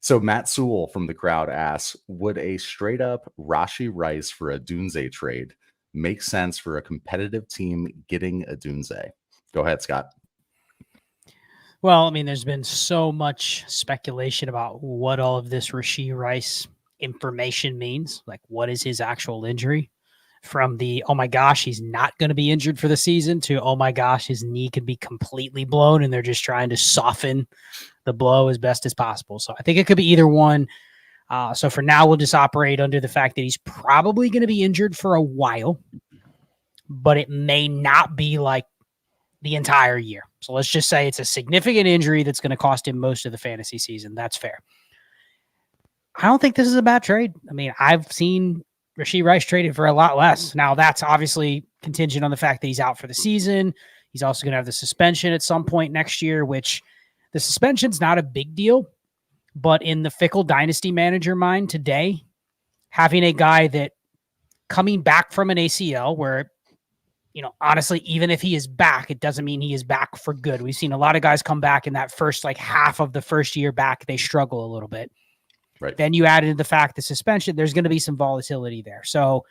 So Matt Sewell from the crowd asks, would a straight up Rashee Rice for Odunze trade make sense for a competitive team getting Odunze? Go ahead, Scott. Well, I mean, there's been so much speculation about what all of this Rashee Rice information means. Like, what is his actual injury? From the, oh my gosh, he's not going to be injured for the season, to, oh my gosh, his knee could be completely blown and they're just trying to soften the blow as best as possible. So I think it could be either one. So for now, we'll just operate under the fact that he's probably going to be injured for a while, but it may not be like the entire year. So let's just say it's a significant injury that's going to cost him most of the fantasy season. That's fair. I don't think this is a bad trade. I mean, I've seen Rashee Rice traded for a lot less. Now, that's obviously contingent on the fact that he's out for the season. He's also going to have the suspension at some point next year, which the suspension's not a big deal. But in the fickle dynasty manager mind today, having a guy that coming back from an ACL where, you know, honestly, even if he is back, it doesn't mean he is back for good. We've seen a lot of guys come back in that first, like half of the first year back, they struggle a little bit. Right. Then you added the fact the suspension, there's going to be some volatility there. So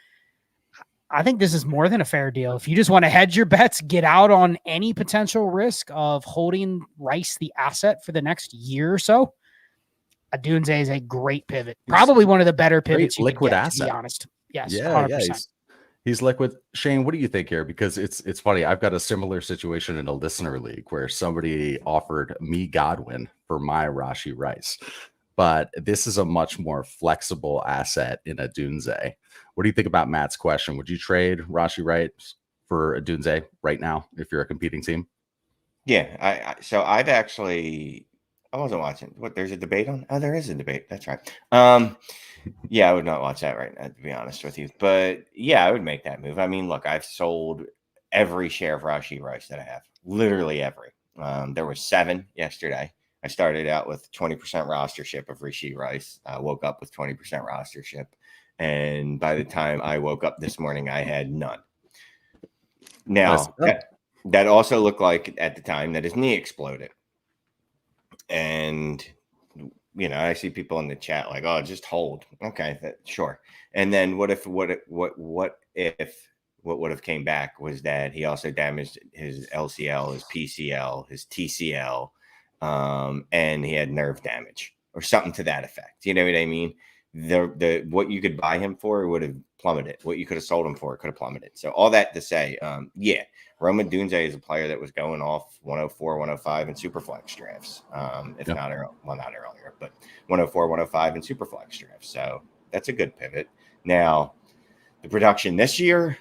I think this is more than a fair deal. If you just want to hedge your bets, get out on any potential risk of holding Rice, the asset, for the next year or so, Odunze is a great pivot. Probably one of the better pivots you liquid could get, asset. to be honest. Yes, yeah, 100%. yeah. He's liquid. Shane, what do you think here? Because it's funny. I've got a similar situation in a listener league where somebody offered me Godwin for my Rashee Rice. But this is a much more flexible asset in Odunze. What do you think about Matt's question? Would you trade Rashee Rice for Odunze right now if you're a competing team? Yeah, so I've actually, I wasn't watching. What, there's a debate on? Oh, there is a debate. That's right. Yeah, I would not watch that right now, to be honest with you. But yeah, I would make that move. I mean, look, I've sold every share of Rashee Rice that I have, literally every. There were 7 yesterday. I started out with 20% rostership of Rashee Rice. I woke up with 20% rostership. And by the time I woke up this morning, I had none. Now, that also looked like at the time that his knee exploded. And, you know, I see people in the chat like, oh, just hold. Okay, sure. And then what if what would have came back was that he also damaged his LCL, his PCL, his TCL, and he had nerve damage or something to that effect. You know what I mean? The what you could buy him for would have plummeted. What you could have sold him for could have plummeted. So all that to say, yeah, Rome Odunze is a player that was going off 104, 105 in Superflex drafts. Not earlier, but 104, 105 in Superflex drafts. So that's a good pivot. Now, the production this year,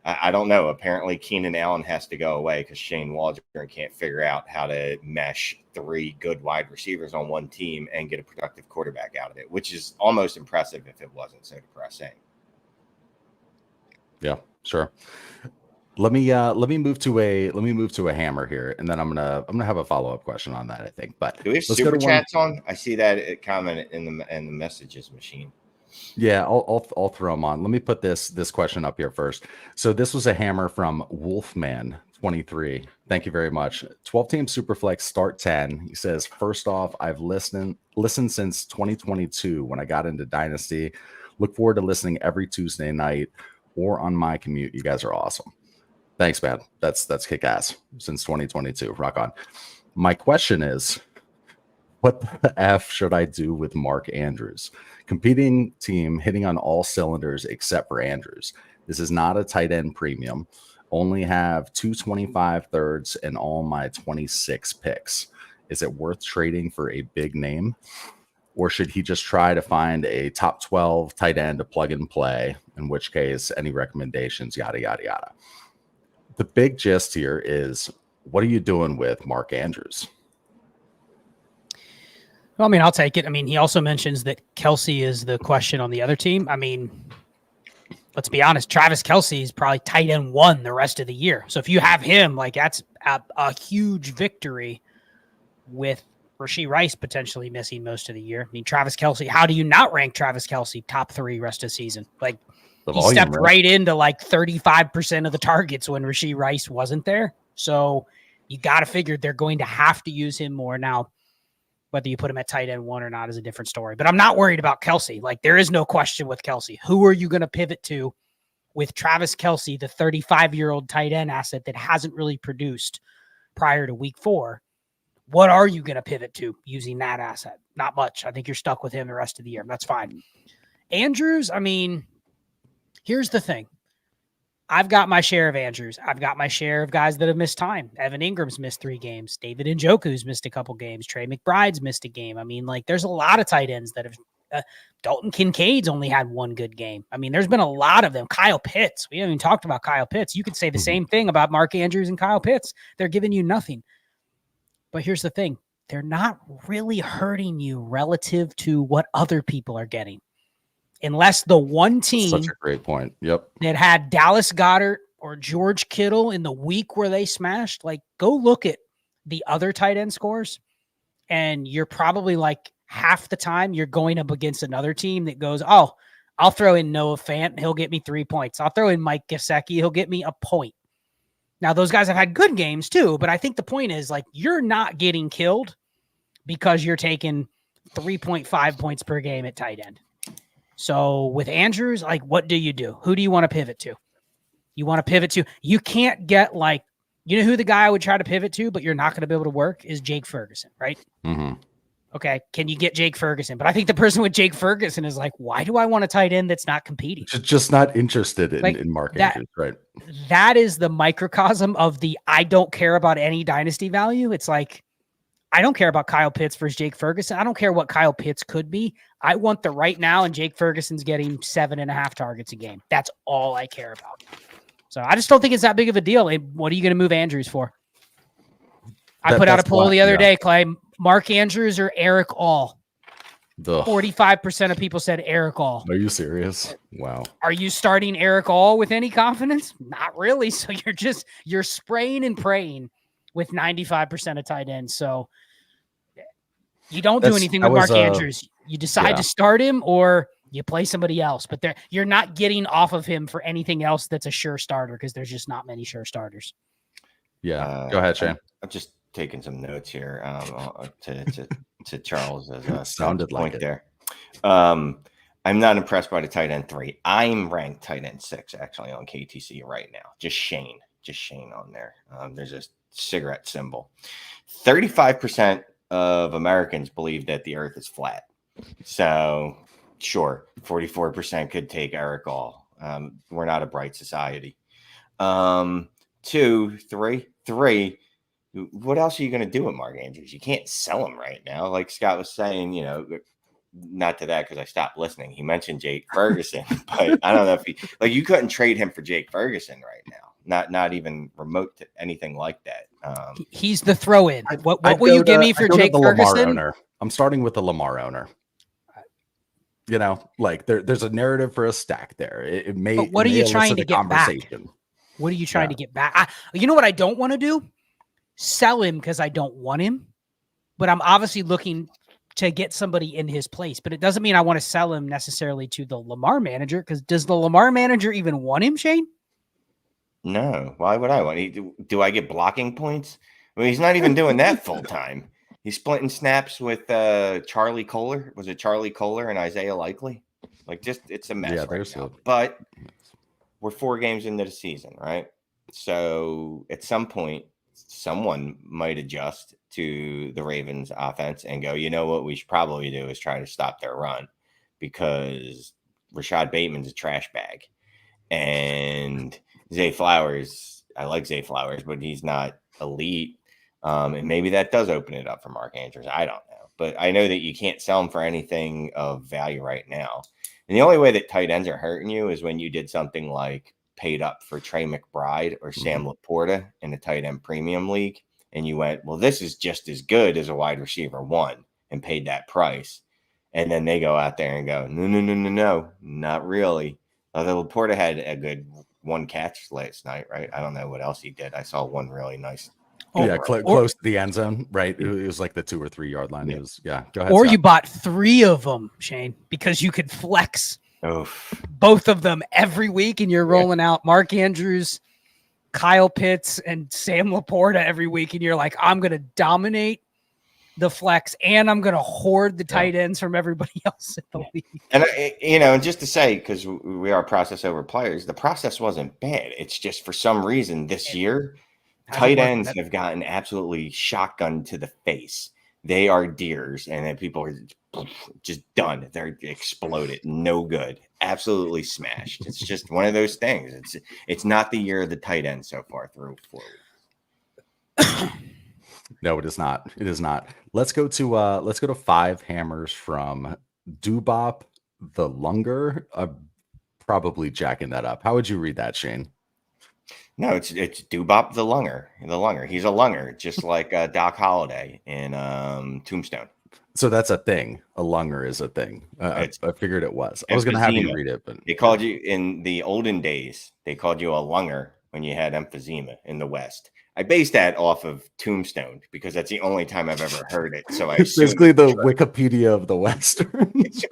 I don't know. Apparently, Keenan Allen has to go away because Shane Waldron can't figure out how to mesh 3 good wide receivers on one team and get a productive quarterback out of it, which is almost impressive if it wasn't so depressing. Yeah, sure. Let me move to a hammer here, and then I'm gonna have a follow-up question on that, I think. But do we have super chats on? I see that comment in the messages machine. Yeah, I'll throw them on. Let me put this question up here first. So this was a hammer from Wolfman23. Thank you very much. 12-team Superflex start 10. He says, first off, I've listened since 2022 when I got into Dynasty. Look forward to listening every Tuesday night or on my commute. You guys are awesome. Thanks, man. That's kick ass since 2022. Rock on. My question is, what the F should I do with Mark Andrews? Competing team hitting on all cylinders except for Andrews. This is not a tight end premium. Only have 225 thirds and all my 26 picks. Is it worth trading for a big name? Or should he just try to find a top 12 tight end to plug and play? In which case, any recommendations, yada, yada, yada. The big gist here is, what are you doing with Mark Andrews? Well, I mean, I'll take it. I mean, he also mentions that Kelce is the question on the other team. I mean, let's be honest. Travis Kelce is probably tight end 1 the rest of the year. So if you have him, like, that's a huge victory with Rashee Rice potentially missing most of the year. I mean, Travis Kelce, how do you not rank Travis Kelce top 3 rest of the season? Like, he stepped right into like 35% of the targets when Rashee Rice wasn't there. So you got to figure they're going to have to use him more. Now, Whether you put him at tight end 1 or not is a different story. But I'm not worried about Kelce. Like, there is no question with Kelce. Who are you going to pivot to with Travis Kelce, the 35-year-old tight end asset that hasn't really produced prior to week 4? What are you going to pivot to using that asset? Not much. I think you're stuck with him the rest of the year. That's fine. Andrews, I mean, here's the thing. I've got my share of Andrews. I've got my share of guys that have missed time. Evan Ingram's missed 3 games. David Njoku's missed a couple games. Trey McBride's missed a game. I mean, like, there's a lot of tight ends that have Dalton Kincaid's only had 1 good game. I mean, there's been a lot of them. Kyle Pitts. We haven't even talked about Kyle Pitts. You could say the same thing about Mark Andrews and Kyle Pitts. They're giving you nothing. But here's the thing. They're not really hurting you relative to what other people are getting. Unless the one team Such a great point. Yep. that had Dallas Goedert or George Kittle in the week where they smashed, like, go look at the other tight end scores, and you're probably like half the time you're going up against another team that goes, oh, I'll throw in Noah Fant. He'll get me 3 points. I'll throw in Mike Gesicki. He'll get me a point. Now, those guys have had good games too, but I think the point is, like, you're not getting killed because you're taking 3.5 points per game at tight end. So with Andrews, like, what do you do? Who do you want to pivot to? You want to pivot to, you can't get, like, you know who the guy I would try to pivot to, but you're not going to be able to work is Jake Ferguson, right? Mm-hmm. Okay. Can you get Jake Ferguson? But I think the person with Jake Ferguson is like, why do I want a tight end that's not competing? Just not interested in, Like, in Mark that- Andrews, right? That is the microcosm of the I don't care about any dynasty value. It's like, I don't care about Kyle Pitts versus Jake Ferguson. I don't care what Kyle Pitts could be. I want the right now, and Jake Ferguson's getting 7.5 targets a game. That's all I care about. So I just don't think it's that big of a deal. What are you going to move Andrews for? I put out a poll the other day, Clay. Mark Andrews or Eric All? 45% of people said Eric All. Are you serious? Wow. Are you starting Eric All with any confidence? Not really. So you're spraying and praying with 95% of tight ends. So you don't do anything with Mark Andrews. You decide to start him or you play somebody else, but you're not getting off of him for anything else that's a sure starter because there's just not many sure starters. Yeah. Go ahead, Shane. I'm just taking some notes here to Charles as It sounded like point it. there. I'm not impressed by the tight end 3. I'm ranked tight end 6 actually on KTC right now. Just Shane on there. There's a cigarette symbol. 35% of Americans believe that the earth is flat. So sure, 44% could take Eric All. We're not a bright society. 2, 3. What else are you going to do with Mark Andrews? You can't sell him right now. Like Scott was saying, you know, not to that because I stopped listening. He mentioned Jake Ferguson, but I don't know if you couldn't trade him for Jake Ferguson right now. Not even remote to anything like that. He's the throw in. What will you give me for Jake Ferguson? I'm starting with the Lamar owner. You know, like there's a narrative for a stack there. It may. But what are you trying to get back? What are you trying to get back? You know what I don't want to do? Sell him because I don't want him. But I'm obviously looking to get somebody in his place. But it doesn't mean I want to sell him necessarily to the Lamar manager. Because does the Lamar manager even want him, Shane? No. Why would I want? Do I get blocking points? I mean, he's not even doing that full time. He's splitting snaps with Charlie Kohler. Was it Charlie Kohler and Isaiah Likely? Like, just it's a mess right now. But we're 4 games into the season, right? So at some point, someone might adjust to the Ravens offense and go, you know what we should probably do is try to stop their run because Rashad Bateman's a trash bag. And Zay Flowers, I like Zay Flowers, but he's not elite. And maybe that does open it up for Mark Andrews. I don't know. But I know that you can't sell him for anything of value right now. And the only way that tight ends are hurting you is when you did something like paid up for Trey McBride or Sam Laporta in the tight end premium league. And you went, well, this is just as good as a wide receiver 1 and paid that price. And then they go out there and go, no, not really. Although Laporta had a good 1 catch last night, right? I don't know what else he did. I saw one really nice. Close to the end zone, right? It was like the 2 or 3 yard line. It was, go ahead. Or Scott. you bought 3 of them, Shane, because you could flex both of them every week, and you're rolling out Mark Andrews, Kyle Pitts, and Sam Laporta every week, and you're like, I'm going to dominate the flex, and I'm going to hoard the tight ends from everybody else in the league. And and just to say, because we are process over players, the process wasn't bad. It's just for some reason this year, tight ends have gotten absolutely shotgunned to the face. They are deers, and then people are just done. They're exploded. No good. Absolutely smashed. It's just one of those things. It's not the year of the tight end so far through 4 weeks. No, it is not. It is not. Let's go to 5 hammers from Dubop the Lunger. Probably jacking that up. How would you read that, Shane? No, it's Dubop the Lunger. The Lunger. He's a lunger, just like Doc Holliday in Tombstone. So that's a thing. A lunger is a thing. I figured it was. I was going to have you read it, but they called you in the olden days. They called you a lunger when you had emphysema in the West. I based that off of Tombstone because that's the only time I've ever heard it. So I basically the Wikipedia of the Westerns.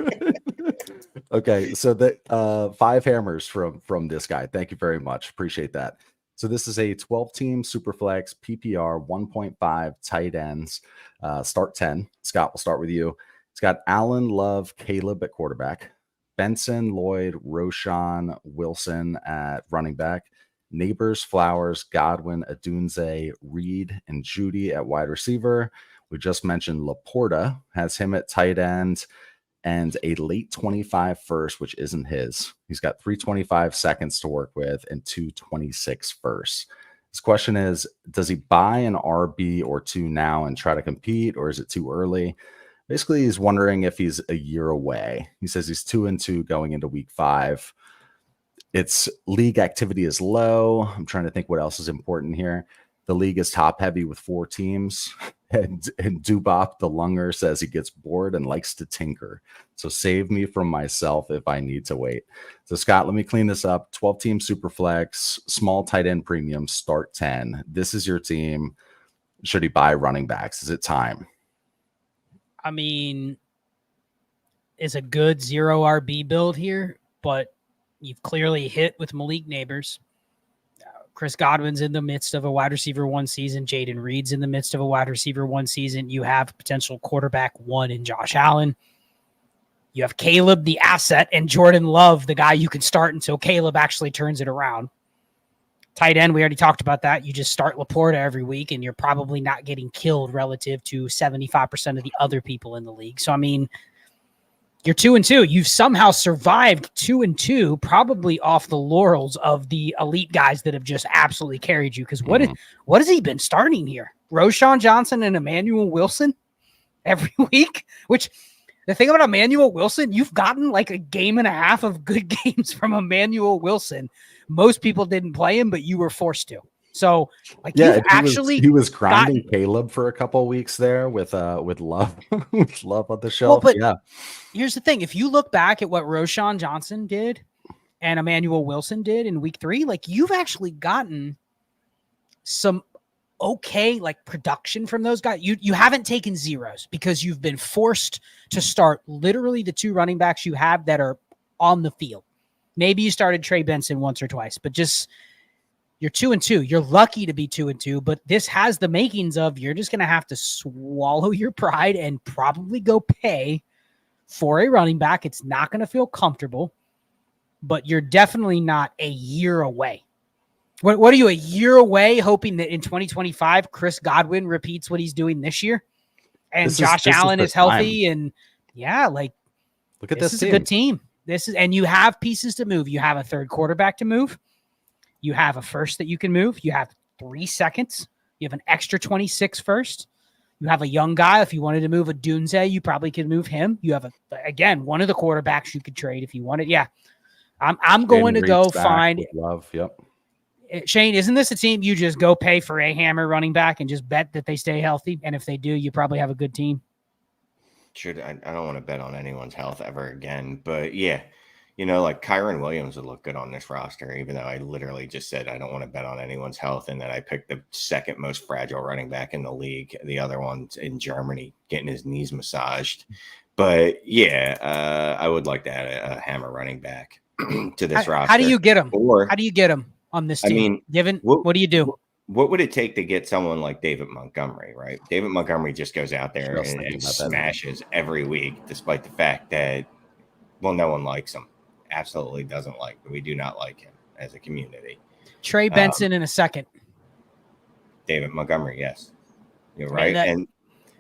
Okay, so the 5 hammers from this guy. Thank you very much. Appreciate that. So this is a 12-team Superflex PPR 1.5 tight ends. Start 10. Scott, we'll start with you. It's got Allen, Love, Caleb at quarterback, Benson, Lloyd, Roshan, Wilson at running back, Neighbors, Flowers, Godwin, Odunze, Reed, and Judy at wide receiver. We just mentioned Laporta has him at tight end and a late 25 first, which isn't his. He's got 325 seconds to work with and 226 first. His question is, does he buy an RB or 2 now and try to compete, or is it too early? Basically, he's wondering if he's a year away. He says he's 2-2 going into week 5. Its league activity is low. I'm trying to think what else is important here. The league is top heavy with 4 teams. And Dubop the Lunger says he gets bored and likes to tinker. So save me from myself if I need to wait. So Scott, let me clean this up. 12-team Superflex, small tight end premium, start 10. This is your team. Should he buy running backs? Is it time? I mean, it's a good 0 RB build here, but you've clearly hit with Malik Neighbors. Chris Godwin's in the midst of a wide receiver 1 season. Jaden Reed's in the midst of a wide receiver 1 season. You have potential quarterback 1 in Josh Allen. You have Caleb, the asset, and Jordan Love, the guy you can start until Caleb actually turns it around. Tight end, we already talked about that. You just start Laporta every week, and you're probably not getting killed relative to 75% of the other people in the league. So, I mean, you're 2-2. You've somehow survived 2-2, probably off the laurels of the elite guys that have just absolutely carried you. Because what has he been starting here? Roshan Johnson and Emmanuel Wilson every week? Which, the thing about Emmanuel Wilson, you've gotten like a game and a half of good games from Emmanuel Wilson. Most people didn't play him, but you were forced to. So, like, yeah, he was grinding Caleb for a couple of weeks there with Love with Love on the shelf. Well, but yeah. Here's the thing: if you look back at what Roshan Johnson did and Emmanuel Wilson did in week 3, like, you've actually gotten some okay like production from those guys. You haven't taken zeros because you've been forced to start literally the 2 running backs you have that are on the field. Maybe you started Trey Benson once or twice, but just. You're 2-2. You're lucky to be 2-2, but this has the makings of you're just going to have to swallow your pride and probably go pay for a running back. It's not going to feel comfortable, but you're definitely not a year away. What are you, a year away, hoping that in 2025, Chris Godwin repeats what he's doing this year and Josh Allen is healthy? And yeah, like, look at this is a good team. And you have pieces to move. You have a 3rd quarterback to move. You have a first that you can move. You have 3 seconds. You have an extra 26 first. You have a young guy. If you wanted to move Odunze, you probably could move him. You have again, one of the quarterbacks you could trade if you wanted. Yeah. I'm going to go find Love. Yep. Shane, isn't this a team you just go pay for a hammer running back and just bet that they stay healthy? And if they do, you probably have a good team. Sure. I don't want to bet on anyone's health ever again, but yeah. You know, like Kyron Williams would look good on this roster, even though I literally just said I don't want to bet on anyone's health, and that I picked the 2nd most fragile running back in the league. The other one's in Germany getting his knees massaged. But yeah, I would like to add a hammer running back to this roster. How do you get him? How do you get him on this team? I mean, what do you do? what would it take to get someone like David Montgomery, right? David Montgomery just goes out there Just and thinking about that. smashes every week, despite the fact that, well, no one likes him. Absolutely doesn't like. We do not like him as a community. Trey Benson in a second. David Montgomery, yes. You're I right. mean, And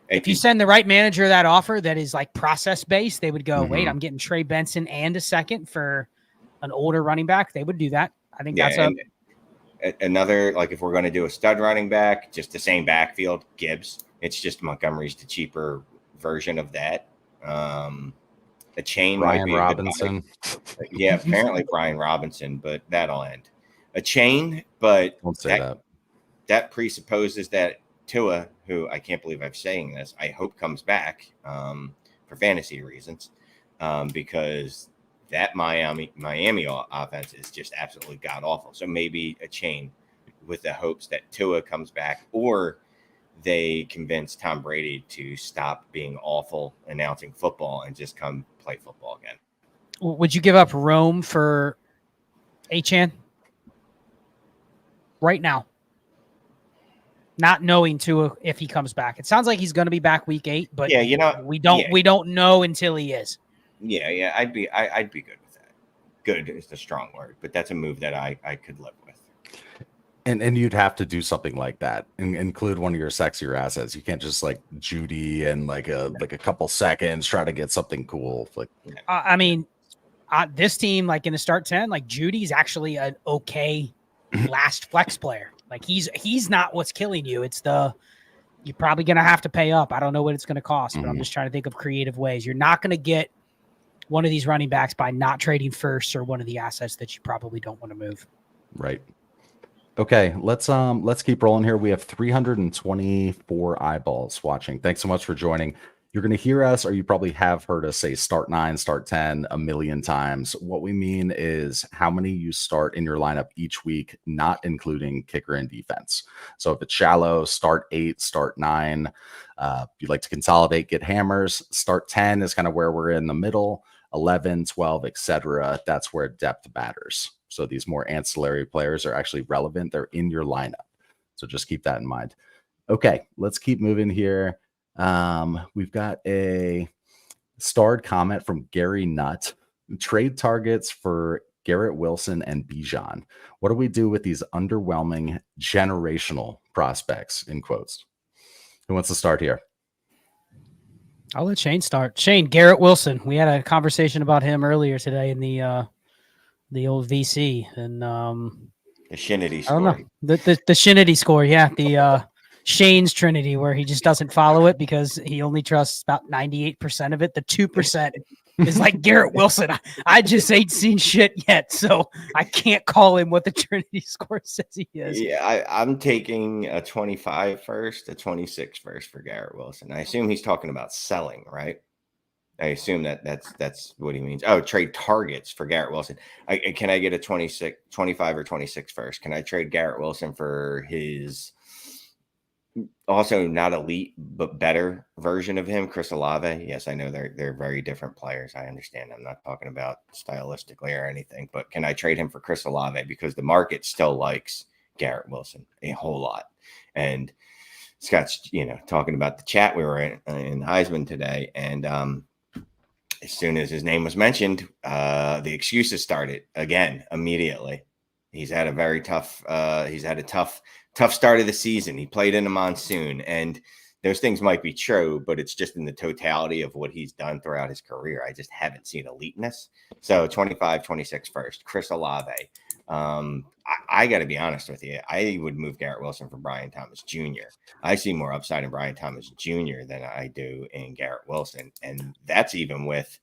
if you send the right manager that offer that is like process based, they would go, wait, Mhm. I'm getting Trey Benson and a second for an older running back. They would do that. I think that's another, like, if we're going to do a stud running back, just the same backfield, Gibbs. It's just Montgomery's the cheaper version of that. A chain Brian might be Robinson. Yeah, apparently Brian Robinson, but that'll end. A chain, but Don't say that. That presupposes that Tua, who I can't believe I'm saying this, I hope comes back for fantasy reasons, because that Miami offense is just absolutely god awful. So maybe a chain with the hopes that Tua comes back, or they convince Tom Brady to stop being awful announcing football and just come play football again. Would you give up Rome for Achan right now? Not knowing if he comes back. It sounds like he's going to be back week 8, but yeah, we don't know until he is. Yeah, I'd be good with that. Good is the strong word, but that's a move that I could live with. And you'd have to do something like that and include one of your sexier assets. You can't just like Judy and like a couple seconds try to get something cool. Like, I mean, this team, like in the start 10, like Judy's actually an okay last flex player. Like he's not what's killing you. It's you're probably going to have to pay up. I don't know what it's going to cost, but I'm just trying to think of creative ways. You're not going to get one of these running backs by not trading first or one of the assets that you probably don't want to move. Right. Okay, let's keep rolling here. We have 324 eyeballs watching. Thanks so much for joining. You're going to hear us, or you probably have heard us say start 9, start 10 a million times. What we mean is how many you start in your lineup each week, not including kicker and defense. So if it's shallow, start 8, start 9. If you'd like to consolidate, get hammers. Start 10 is kind of where we're in the middle. 11, 12, etc. That's where depth matters. So these more ancillary players are actually relevant. They're in your lineup. So just keep that in mind. Okay, let's keep moving here. We've got a starred comment from Gary Nutt. Trade targets for Garrett Wilson and Bijan. What do we do with these underwhelming generational prospects, in quotes? Who wants to start here? I'll let Shane start. Shane, Garrett Wilson. We had a conversation about him earlier today in the old VC, and the Trinity I don't know score. the Trinity score. Yeah, the Shane's Trinity, where he just doesn't follow it because he only trusts about 98% of it. The 2% is like Garrett Wilson. I just ain't seen shit yet, so I can't call him what the Trinity score says he is. Yeah, I'm taking a 25 first, a 26 first for Garrett Wilson. I assume he's talking about selling, right? I assume that's what he means. Oh, trade targets for Garrett Wilson. Can I get a 25 or 26 first? Can I trade Garrett Wilson for his also not elite but better version of him, Chris Olave? Yes, I know they're very different players. I understand. I'm not talking about stylistically or anything, but can I trade him for Chris Olave, because the market still likes Garrett Wilson a whole lot? And Scott's, talking about the chat we were in Heisman today, and as soon as his name was mentioned, the excuses started again immediately. He's had a very tough. He's had a tough start of the season. He played in a monsoon, and those things might be true, but it's just in the totality of what he's done throughout his career. I just haven't seen eliteness. So 25, 26 first. Chris Olave. I got to be honest with you. I would move Garrett Wilson for Brian Thomas Jr. I see more upside in Brian Thomas Jr. than I do in Garrett Wilson. And that's even with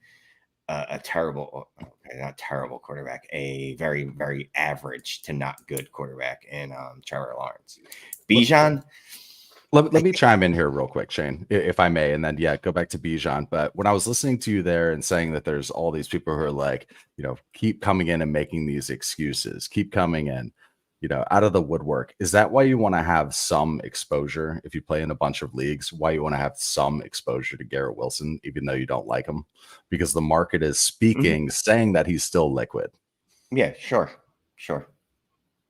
a terrible, not terrible quarterback, a very, very average to not good quarterback in Trevor Lawrence. Bijan. Let me chime in here real quick, Shane, if I may, and then go back to Bijan. But when I was listening to you there and saying that there's all these people who are like, keep coming in and making these excuses, keep coming in, out of the woodwork, is that why you want to have some exposure if you play in a bunch of leagues? Why you want to have some exposure to Garrett Wilson, even though you don't like him? Because the market is speaking, saying that he's still liquid. Yeah, sure.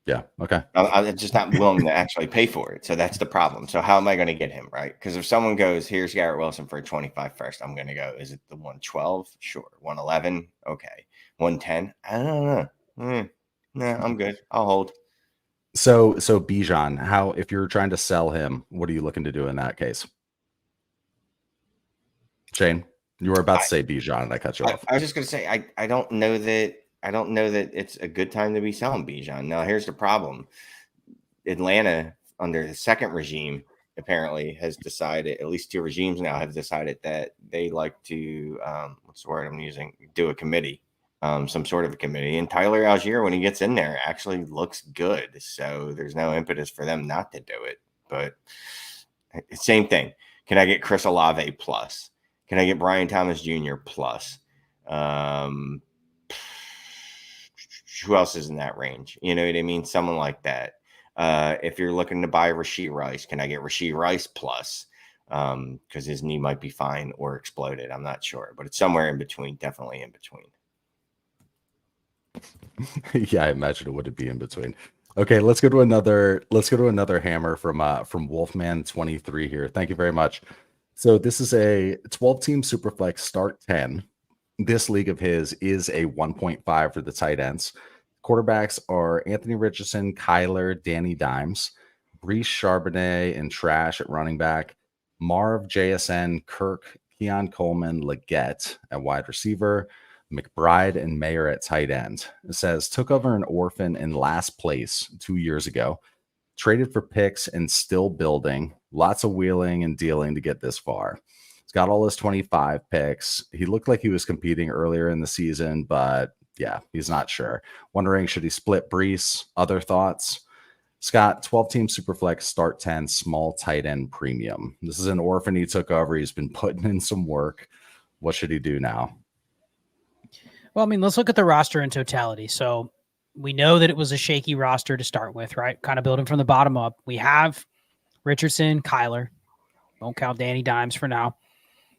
Yeah. Okay. I'm just not willing to actually pay for it. So that's the problem. So how am I going to get him, right? Because if someone goes, here's Garrett Wilson for a 25 first, I'm going to go, is it the 112? Sure. 111? Okay. 110? I don't know. No, I'm good. I'll hold. So Bijan, how, if you're trying to sell him, what are you looking to do in that case? Shane, you were about to say Bijan and I cut you off. I was just going to say, I don't know that it's a good time to be selling Bijan. Now, here's the problem. Atlanta, under the second regime, apparently has decided, at least 2 regimes now have decided that they like to, what's the word I'm using, do a committee, some sort of a committee. And Tyler Algier, when he gets in there, actually looks good. So there's no impetus for them not to do it. But same thing. Can I get Chris Olave plus? Can I get Brian Thomas Jr. plus? Who else is in that range? You know what I mean? Someone like that. If you're looking to buy Rashee Rice, can I get Rashee Rice plus? Because his knee might be fine or exploded. I'm not sure, but it's somewhere in between. Definitely in between. Yeah, I imagine it would be in between. Okay, let's go to another hammer from Wolfman 23 here. Thank you very much. So this is a 12-team Superflex start 10. This league of his is a 1.5 for the tight ends. Quarterbacks are Anthony Richardson, Kyler, Danny Dimes, Brees Charbonnet, and Trash at running back, Marv, JSN, Kirk, Keon Coleman, Leggett at wide receiver, McBride and Mayer at tight end. It says, took over an orphan in last place 2 years ago, traded for picks and still building, lots of wheeling and dealing to get this far. He's got all his 25 picks. He looked like he was competing earlier in the season, but yeah, he's not sure. Wondering, should he split Brees? Other thoughts? Scott, 12-team Superflex start 10, small tight end premium. This is an orphan he took over. He's been putting in some work. What should he do now? Well, I mean, let's look at the roster in totality. So we know that it was a shaky roster to start with, right? Kind of building from the bottom up. We have Richardson, Kyler. Won't count Danny Dimes for now.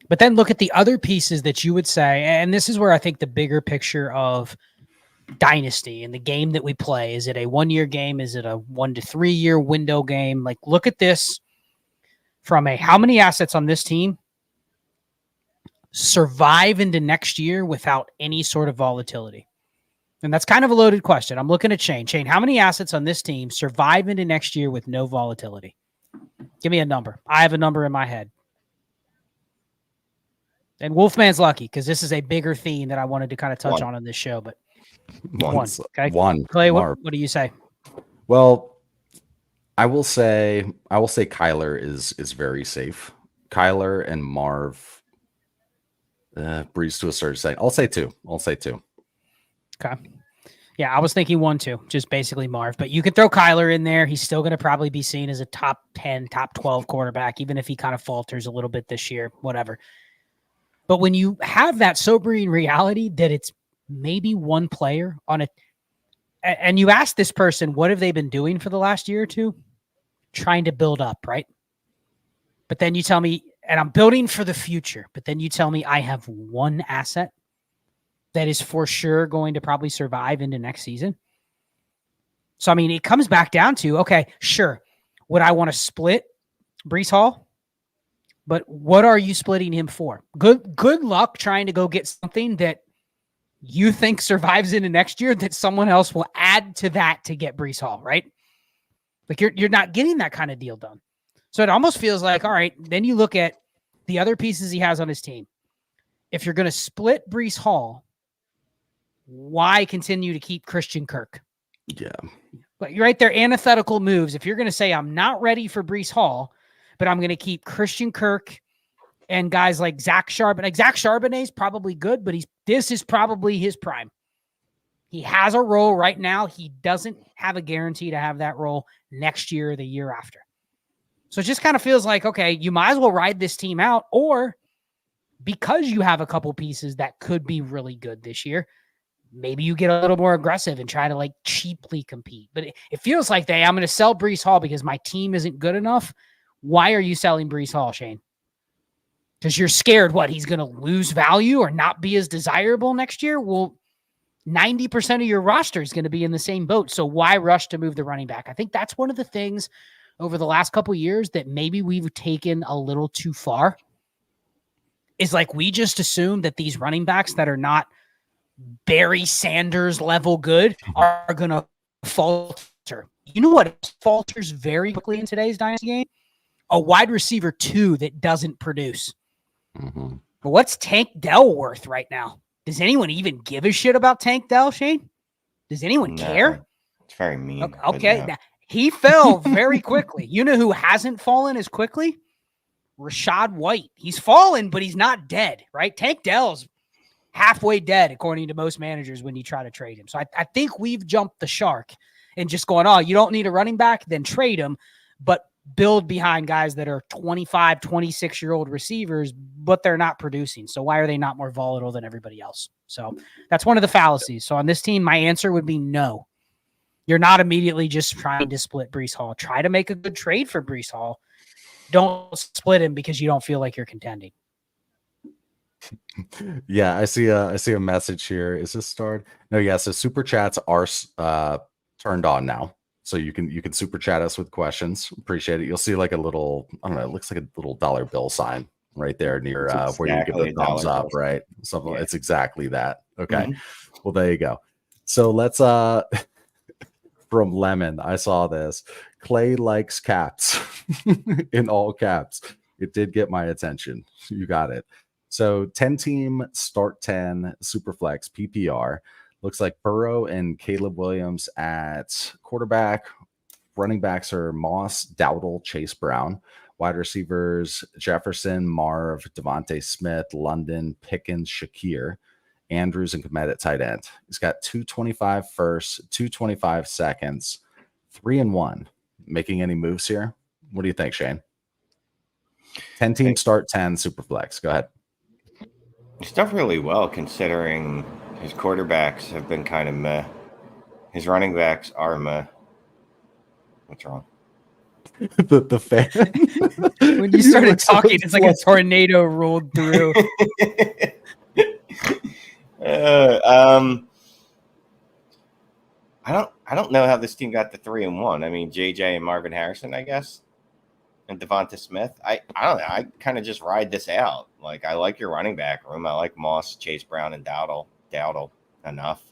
But then look at the other pieces that you would say, and this is where I think the bigger picture of Dynasty and the game that we play, is it a 1-year game? Is it a 1 to 3 year window game? Like, look at this from a, how many assets on this team survive into next year without any sort of volatility? And that's kind of a loaded question. I'm looking at Shane. Shane, how many assets on this team survive into next year with no volatility? Give me a number. I have a number in my head. And Wolfman's lucky because this is a bigger theme that I wanted to kind of touch on in this show. But one. Okay. One. Clay, what do you say? Well, I will say Kyler is very safe. Kyler and Marv, Brees to a certain extent. I'll say two. Okay. Yeah, I was thinking 1, 2, just basically Marv. But you could throw Kyler in there. He's still going to probably be seen as a top 10, top 12 quarterback, even if he kind of falters a little bit this year, whatever. But when you have that sobering reality that it's maybe one player on it, and you ask this person, what have they been doing for the last year or two? Trying to build up, right? But then you tell me, and I'm building for the future, but then you tell me I have one asset that is for sure going to probably survive into next season. So, I mean, it comes back down to, okay, sure. Would I want to split Brees Hall? But what are you splitting him for? Good luck trying to go get something that you think survives into next year that someone else will add to that to get Brees Hall, right? Like you're not getting that kind of deal done. So it almost feels like, all right, then you look at the other pieces he has on his team. If you're going to split Brees Hall, why continue to keep Christian Kirk? Yeah. But you're right there, antithetical moves. If you're going to say, I'm not ready for Brees Hall, but I'm going to keep Christian Kirk and guys like Zach Charbonnet. Like Zach Charbonnet is probably good, but this is probably his prime. He has a role right now. He doesn't have a guarantee to have that role next year or the year after. So it just kind of feels like, okay, you might as well ride this team out, or because you have a couple pieces that could be really good this year, maybe you get a little more aggressive and try to like cheaply compete. But it feels like I'm going to sell Brees Hall because my team isn't good enough. Why are you selling Brees Hall, Shane? Because you're scared, he's going to lose value or not be as desirable next year? Well, 90% of your roster is going to be in the same boat. So why rush to move the running back? I think that's one of the things over the last couple of years that maybe we've taken a little too far. Is like we just assume that these running backs that are not Barry Sanders level good are going to falter. You know what falters very quickly in today's Dynasty game? A wide receiver 2 that doesn't produce. Mm-hmm. But what's Tank Dell worth right now? Does anyone even give a shit about Tank Dell, Shane? Does anyone care? It's very mean. Okay. No. Now, he fell very quickly. You know who hasn't fallen as quickly? Rashad White. He's fallen, but he's not dead, right? Tank Dell's halfway dead, according to most managers, when you try to trade him. So I think we've jumped the shark and just going, oh, you don't need a running back, then trade him, but build behind guys that are 25, 26-year-old receivers, but they're not producing. So why are they not more volatile than everybody else? So that's one of the fallacies. So on this team, my answer would be no. You're not immediately just trying to split Breece Hall. Try to make a good trade for Breece Hall. Don't split him because you don't feel like you're contending. Yeah, I see a message here. Is this starred? No, yeah. So super chats are turned on now. So you can super chat us with questions. Appreciate it. You'll see like a little, I don't know, it looks like a little dollar bill sign right there near where you give the thumbs up, right? Something. Yeah. It's exactly that. Okay. Mm-hmm. Well, there you go. So let's from Lemon, I saw this. Clay likes caps in all caps. It did get my attention. You got it. So 10-team start 10 Superflex PPR. Looks like Burrow and Caleb Williams at quarterback. Running backs are Moss, Dowdle, Chase Brown. Wide receivers, Jefferson, Marv, Devontae Smith, London, Pickens, Shakir, Andrews, and Kmet at tight end. He's got 225 firsts, 225 seconds, 3-1. Making any moves here? What do you think, Shane? 10-team start 10 Superflex. Go ahead. He's done really well considering his quarterbacks have been kind of meh. His running backs are meh. What's wrong? the fan. When you started talking, it's like a tornado rolled through. I don't know how this team got to 3-1. I mean, JJ and Marvin Harrison, I guess, and Devonta Smith. I don't know. I kind of just ride this out. Like, I like your running back room. I like Moss, Chase Brown, and Dowdle enough.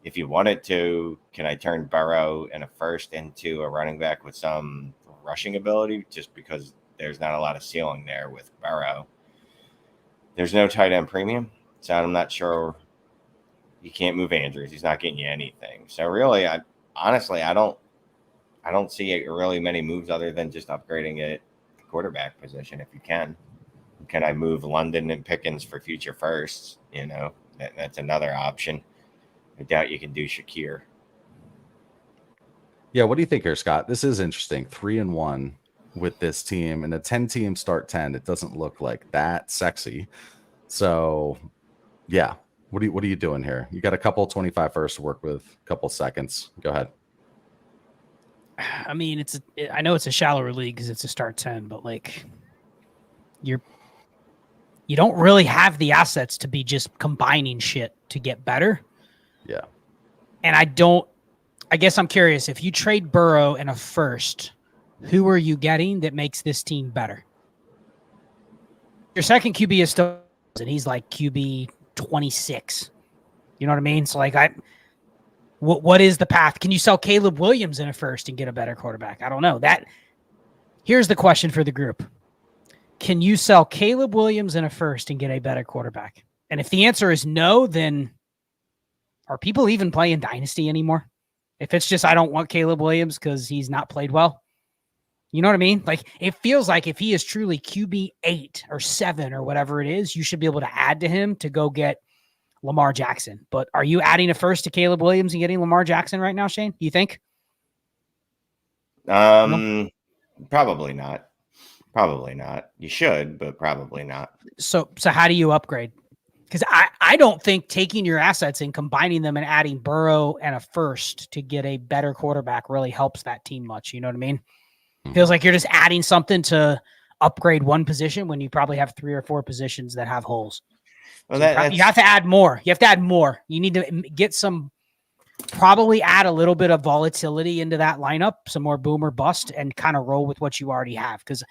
If you wanted to, can I turn Burrow and a first into a running back with some rushing ability? Just because there's not a lot of ceiling there with Burrow. There's no tight end premium, so I'm not sure. You can't move Andrews. He's not getting you anything. So really, I don't see really many moves other than just upgrading it the quarterback position if you can. Can I move London and Pickens for future firsts? You know, that's another option. I doubt you can do Shakir. Yeah, what do you think here, Scott? This is interesting. 3-1 with this team, and a 10-team start 10. It doesn't look like that sexy. So, yeah. What are you doing here? You got a couple 25 first to work with, a couple seconds. Go ahead. I mean, I know it's a shallower league because it's a start 10, but like you don't really have the assets to be just combining shit to get better. Yeah. And I guess I'm curious, if you trade Burrow and a first, who are you getting that makes this team better? Your second QB is still, and he's like QB 26. You know what I mean? So like what is the path? Can you sell Caleb Williams in a first and get a better quarterback? I don't know. Here's the question for the group. Can you sell Caleb Williams in a first and get a better quarterback? And if the answer is no, then are people even playing Dynasty anymore? If it's just I don't want Caleb Williams because he's not played well. You know what I mean? Like, it feels like if he is truly QB 8 or 7 or whatever it is, you should be able to add to him to go get Lamar Jackson. But are you adding a first to Caleb Williams and getting Lamar Jackson right now, Shane? You think? No? Probably not. Probably not. You should, but probably not. So how do you upgrade? Because I don't think taking your assets and combining them and adding Burrow and a first to get a better quarterback really helps that team much. You know what I mean? Feels like you're just adding something to upgrade one position when you probably have 3 or 4 positions that have holes. Well, So you have to add more. You have to add more. You need to get probably add a little bit of volatility into that lineup, some more boom or bust, and kind of roll with what you already have. Because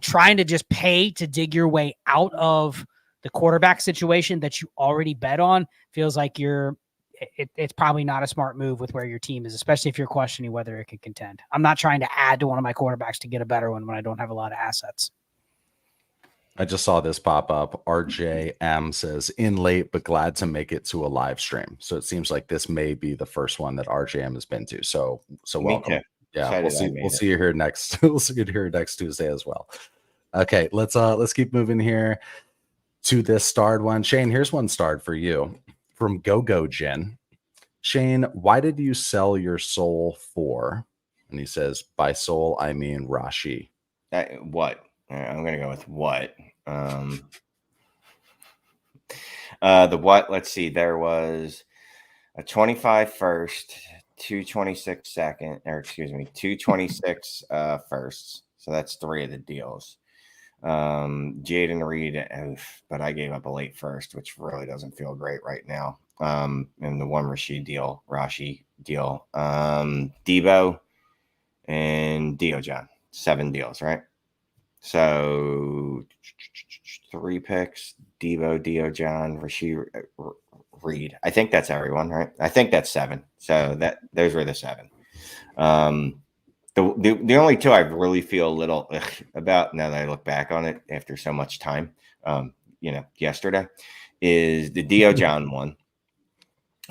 trying to just pay to dig your way out of the quarterback situation that you already bet on feels like it's probably not a smart move with where your team is, especially if you're questioning whether it can contend. I'm not trying to add to one of my quarterbacks to get a better one when I don't have a lot of assets. I just saw this pop up. RJM says, in late, but glad to make it to a live stream. So it seems like this may be the first one that RJM has been to. So welcome. Yeah, we'll see you here next. We'll see you here next Tuesday as well. Okay, let's keep moving here to this starred one. Shane, here's one starred for you from Go Jen. Shane, why did you sell your soul for? And he says, by soul, I mean Rashi. What? I'm going to go with what? The what? Let's see. There was a 25 first, 226 second, or excuse me, 226 firsts. So that's 3 of the deals. Jaden Reed, but I gave up a late first, which really doesn't feel great right now. And the one Rashi deal, Deebo and Dijon, 7 deals, right? So 3 picks, Deebo, Dijon, Rashi, Reed. I think that's everyone, right? I think that's 7. So those were the 7. The only 2 I really feel a little about now that I look back on it after so much time, yesterday, is the Dijon one.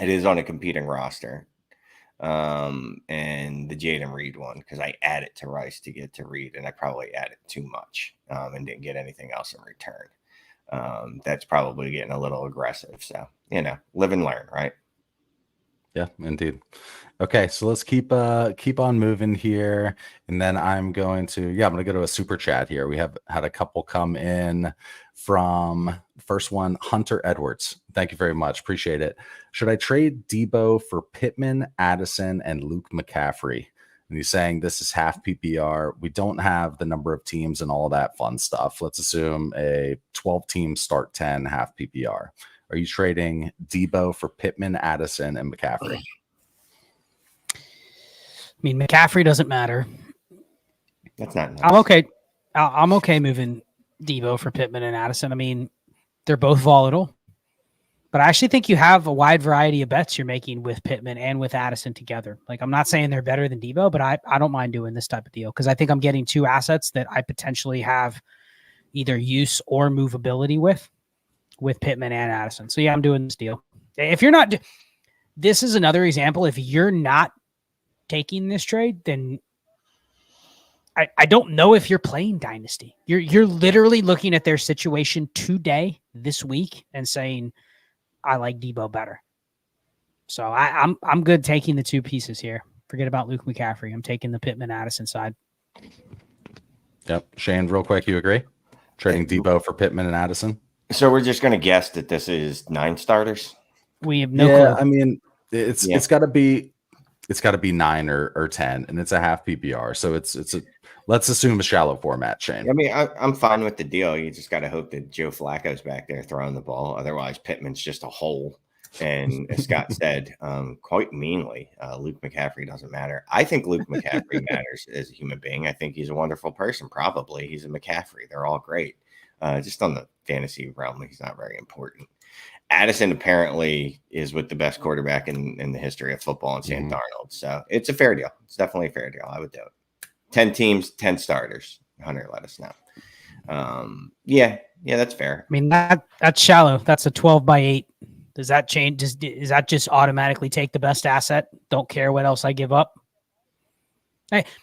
It is on a competing roster. And the Jaden Reed one, because I added to Rice to get to Reed, and I probably added too much and didn't get anything else in return. That's probably getting a little aggressive. So, live and learn, right? Yeah, indeed. Okay, so let's keep on moving here, and then I'm going to go to a super chat here. We have had a couple come in from first one, Hunter Edwards. Thank you very much, appreciate it. Should I trade Deebo for Pittman, Addison, and Luke McCaffrey? And he's saying this is half PPR. We don't have the number of teams and all that fun stuff. Let's assume a 12-team start 10 half PPR. Are you trading Deebo for Pittman, Addison, and McCaffrey? I mean, McCaffrey doesn't matter. That's not nice. I'm okay moving Deebo for Pittman and Addison. I mean, they're both volatile, but I actually think you have a wide variety of bets you're making with Pittman and with Addison together. Like, I'm not saying they're better than Deebo, but I don't mind doing this type of deal because I think I'm getting 2 assets that I potentially have either use or movability with Pittman and Addison. So yeah, I'm doing this deal. If you're not, this is another example. If you're not taking this trade, then I don't know if you're playing Dynasty. You're literally looking at their situation today, this week, and saying, I like Deebo better. So I'm good taking the 2 pieces here. Forget about Luke McCaffrey. I'm taking the Pittman Addison side. Yep. Shane, real quick, you agree? Trading Deebo for Pittman and Addison? So we're just going to guess that this is 9 starters. We have no clue. I mean, it's got to be 9 or 10, and it's a half PPR. So let's assume a shallow format, Shane. I mean, I'm fine with the deal. You just got to hope that Joe Flacco's back there throwing the ball. Otherwise, Pittman's just a hole. And as Scott said, quite meanly, Luke McCaffrey doesn't matter. I think Luke McCaffrey matters as a human being. I think he's a wonderful person. Probably he's a McCaffrey. They're all great. Just on the fantasy realm, he's not very important. Addison apparently is with the best quarterback in the history of football in Sam Darnold. So it's a fair deal. It's definitely a fair deal. I would do it. 10 teams, 10 starters. Hunter, let us know. Yeah, that's fair. I mean, that's shallow. That's a 12 by 8. Does that change? Does that just automatically take the best asset? Don't care what else I give up.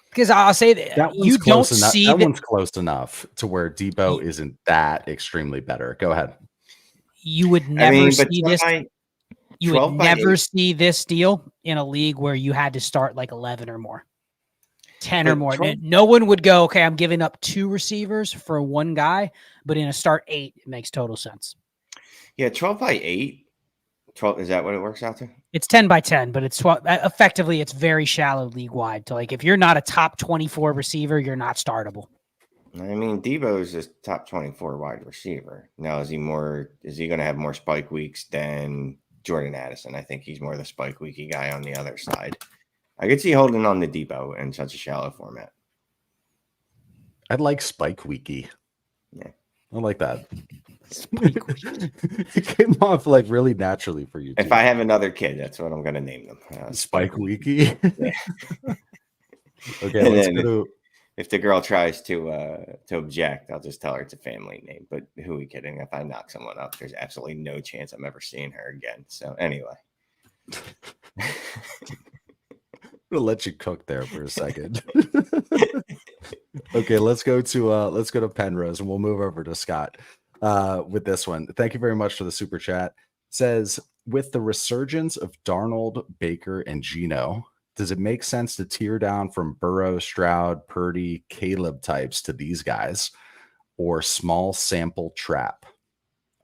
Because I'll say that you don't see that one's close enough to where Deebo isn't that extremely better. Go ahead. You would never see this. You would never see this deal in a league where you had to start like 11 or more, 10 or more. No one would go, okay, I'm giving up 2 receivers for 1 guy, but in a start 8, it makes total sense. Yeah, 12 by 8. 12, is that what it works out to? It's 10 by 10, but it's 12. Effectively, it's very shallow league wide. So, like, if you're not a top 24 receiver, you're not startable. I mean, Deebo's a top 24 wide receiver. Now, is he going to have more spike weeks than Jordan Addison? I think he's more the spike weeky guy on the other side. I could see holding on to Deebo in such a shallow format. I'd like spike weeky. Yeah. I like that. It came off like really naturally for you. If I have another kid, that's what I'm going to name them. Spike weeky. Yeah. Okay, let's go to. If the girl tries to object, I'll just tell her it's a family name. But who are we kidding? If I knock someone up, there's absolutely no chance I'm ever seeing her again. So anyway. I'm gonna let you cook there for a second. Okay, let's go to Penrose, and we'll move over to Scott with this one. Thank you very much for the super chat. It says, with the resurgence of Darnold, Baker, and Geno, does it make sense to tear down from Burrow, Stroud, Purdy, Caleb types to these guys, or small sample trap?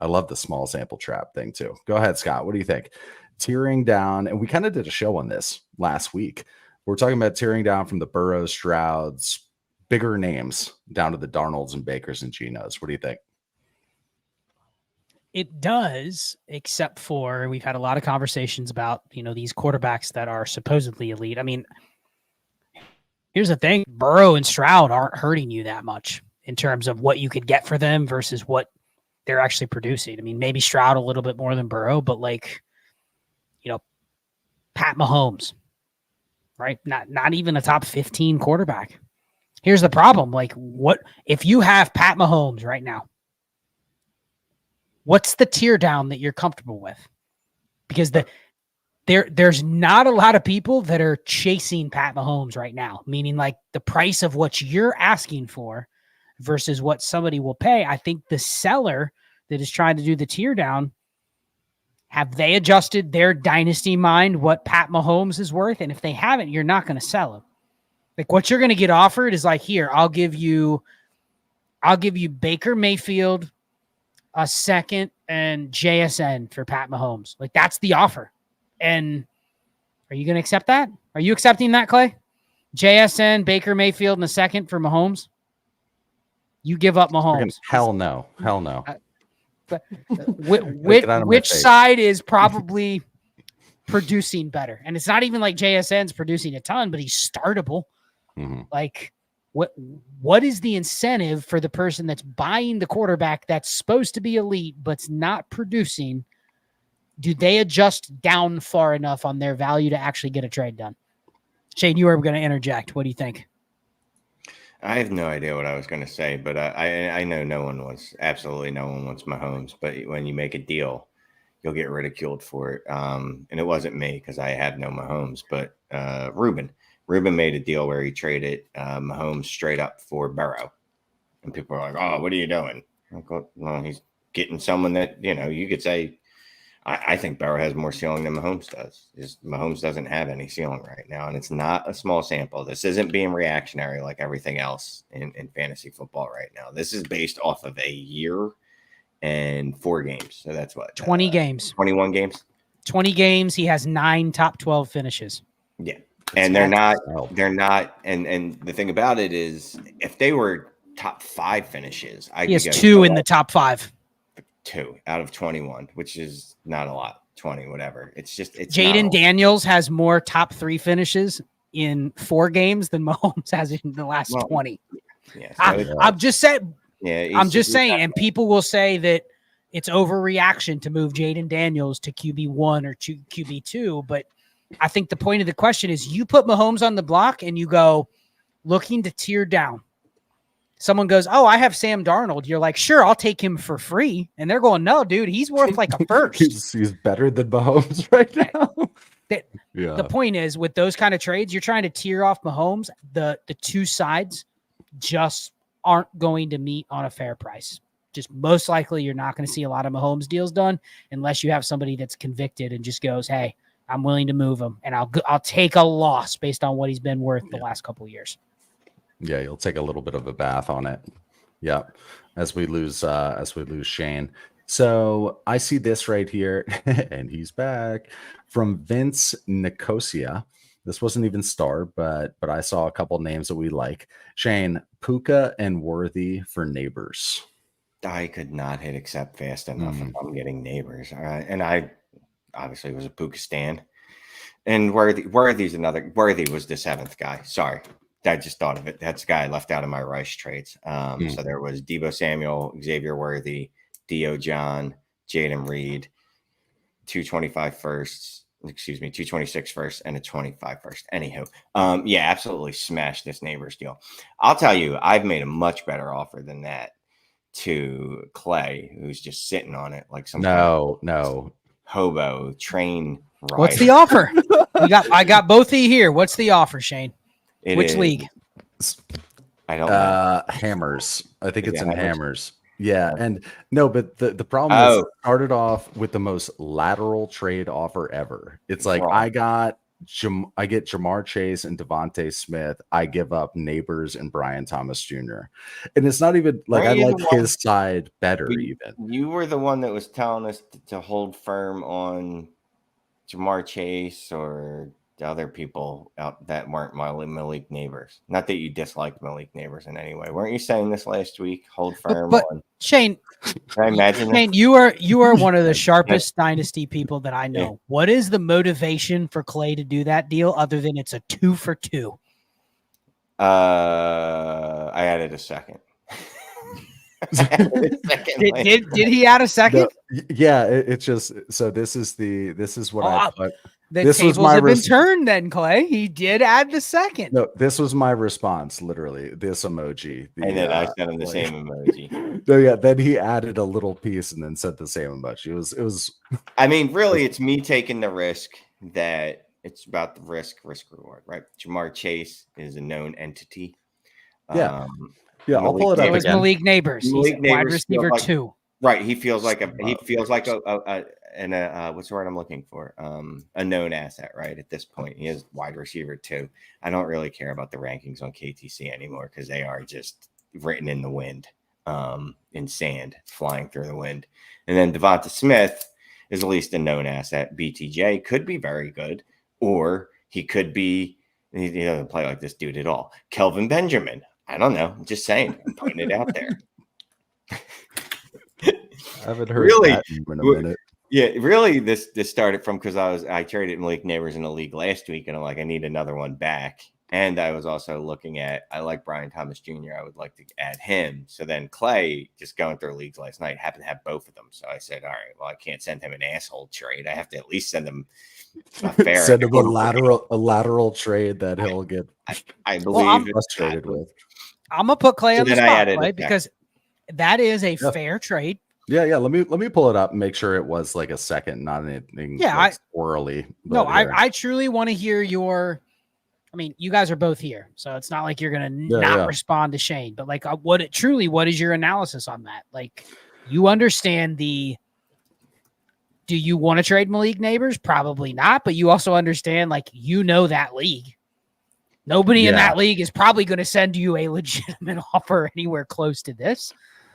I love the small sample trap thing too. Go ahead, Scott. What do you think? Tearing down, and we kind of did a show on this last week. We're talking about tearing down from the Burrows, Strouds, bigger names down to the Darnolds and Bakers and Genos. What do you think? It does, except for we've had a lot of conversations about, these quarterbacks that are supposedly elite. I mean, here's the thing. Burrow and Stroud aren't hurting you that much in terms of what you could get for them versus what they're actually producing. I mean, maybe Stroud a little bit more than Burrow, but Pat Mahomes, right? Not even a top 15 quarterback. Here's the problem. What if you have Pat Mahomes right now? What's the tear down that you're comfortable with? Because there's not a lot of people that are chasing Pat Mahomes right now, meaning the price of what you're asking for versus what somebody will pay. I think the seller that is trying to do the tear down, have they adjusted their dynasty mind what Pat Mahomes is worth? And if they haven't, you're not going to sell him. What you're going to get offered is here, I'll give you Baker Mayfield, a second, and JSN for Pat Mahomes. That's the offer. And are you going to accept that? Are you accepting that, Clay? JSN, Baker Mayfield, and a second for Mahomes? You give up Mahomes. Hell no. Hell no. But which side is probably producing better? And it's not even like JSN's producing a ton, but he's startable. Mm-hmm. What is the incentive for the person that's buying the quarterback that's supposed to be elite but's not producing? Do they adjust down far enough on their value to actually get a trade done? Shane, you were going to interject. What do you think? I have no idea what I was going to say, but I know absolutely no one wants Mahomes. But when you make a deal, you'll get ridiculed for it. And it wasn't me because I have no Mahomes, but Ruben made a deal where he traded Mahomes straight up for Burrow. And people are like, oh, what are you doing? Well, he's getting someone that, you could say, I think Burrow has more ceiling than Mahomes does. Mahomes doesn't have any ceiling right now, and it's not a small sample. This isn't being reactionary like everything else in fantasy football right now. This is based off of a year and 4 games. So that's what? 20 games. 21 games? 20 games. He has 9 top 12 finishes. Yeah. And they're not, and the thing about it is if they were top 5 finishes, he has 2 in the top 5. 2 out of 21, which is not a lot. 20, whatever. It's Jaden Daniels has more top 3 finishes in 4 games than Mahomes has in the last 20. Yeah, I'm just saying. Yeah, I'm just saying, and people will say that it's overreaction to move Jaden Daniels to QB1 or QB2, but I think the point of the question is you put Mahomes on the block and you go looking to tear down. Someone goes, oh, I have Sam Darnold. You're like, sure, I'll take him for free. And they're going, no, dude, he's worth like a first. he's better than Mahomes right now. The point is, with those kind of trades, you're trying to tear off Mahomes. The 2 sides just aren't going to meet on a fair price. Just most likely you're not going to see a lot of Mahomes deals done unless you have somebody that's convicted and just goes, hey, I'm willing to move him, and I'll take a loss based on what he's been worth the last couple of years. Yeah, you'll take a little bit of a bath on it. Yeah, as we lose Shane. So I see this right here, and he's back from Vince Nicosia. This wasn't even star, but I saw a couple names that we like. Shane, Puka and Worthy for Neighbors. I could not hit accept fast enough if I'm getting Neighbors. And I obviously was a Puka stan. And Worthy's another. Worthy was the 7th guy. Sorry. I just thought of it. That's the guy I left out of my Rice trades. So there was Deebo Samuel, Xavier Worthy, Dio John, Jaden Reed, 225 firsts, 226 firsts, and a 25 first. Anywho, yeah, absolutely smashed this Neighbors deal. I'll tell you, I've made a much better offer than that to Clay, who's just sitting on it like some No. hobo train rider. What's the offer? I got both of you here. What's the offer, Shane? Which league? I don't know. Hammers. I think it's in Hammers? Hammers. Yeah. And no, but the problem is it started off with the most lateral trade offer ever. It's like I get Jamar Chase and Devontae Smith. I give up Neighbors and Brian Thomas Jr. And it's not even like I like his side better even. You were the one that was telling us to hold firm on Jamar Chase or the other people out that weren't Malik Neighbors. Not that you disliked Malik Neighbors in any way. Weren't you saying this last week? Hold firm on Shane. Can I imagine Shane, you are one of the sharpest dynasty people that I know. Yeah. What is the motivation for Clay to do that deal other than it's a 2 for 2? I added a second. Did he add a second? No, yeah, it's just so this is what I put. The tables have been turned then, Clay. He did add the second. No, this was my response, literally. This emoji. And then I sent him the same emoji. No, yeah, then he added a little piece and then said the same emoji. It was I mean, really, it's me taking the risk that it's about the risk reward, right? Jamar Chase is a known entity. Yeah. I'll pull it up. It was Malik Neighbors. He's wide receiver 2. Right. He feels like a what's the word I'm looking for? A known asset, right? At this point, he is wide receiver 2. I don't really care about the rankings on KTC anymore because they are just written in the wind, in sand, flying through the wind. And then Devonta Smith is at least a known asset. BTJ could be very good, or he could be. He doesn't play like this dude at all. Kelvin Benjamin. I don't know. I'm just saying. I'm putting it out there. I haven't heard that in a minute. Yeah, really, this started from because I traded Malik Neighbors in the league last week, and I'm like, I need another one back. And I was also looking at, I like Brian Thomas Jr. I would like to add him. So then Clay, just going through leagues last night, happened to have both of them. So I said, all right, well, I can't send him an asshole trade. I have to at least send him a fair. Send him a lateral trade that he'll get. I believe frustrated with. I'm gonna put Clay on the spot, Clay, because that is a fair trade. Yeah. Let me pull it up and make sure it was like a second, not anything. Yeah, orally. I truly want to hear your. I mean, you guys are both here, so it's not like you're gonna respond to Shane. But like, what is your analysis on that? Like, you understand do you want to trade Malik Neighbors? Probably not, but you also understand, like, that league. Nobody in that league is probably going to send you a legitimate offer anywhere close to this.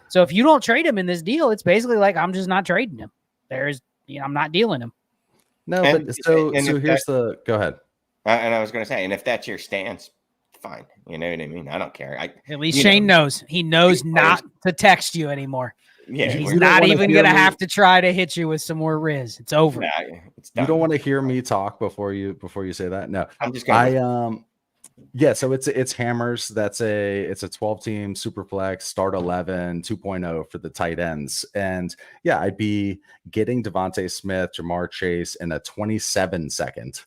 So if you don't trade him in this deal, it's basically like, I'm just not trading him. I'm not dealing him. No, but so here's go ahead. And I was going to say, and if that's your stance, fine. You know what I mean? I don't care. At least Shane knows. He knows not to text you anymore. Yeah, he's not even going to have to try to hit you with some more Riz. It's over. You don't want to hear me talk before you say that? No. I'm just going to... Yeah, so it's Hammers. It's a 12-team Superflex, start 11, 2.0 for the tight ends. And yeah, I'd be getting Devontae Smith, Jamar Chase, in a 27-second.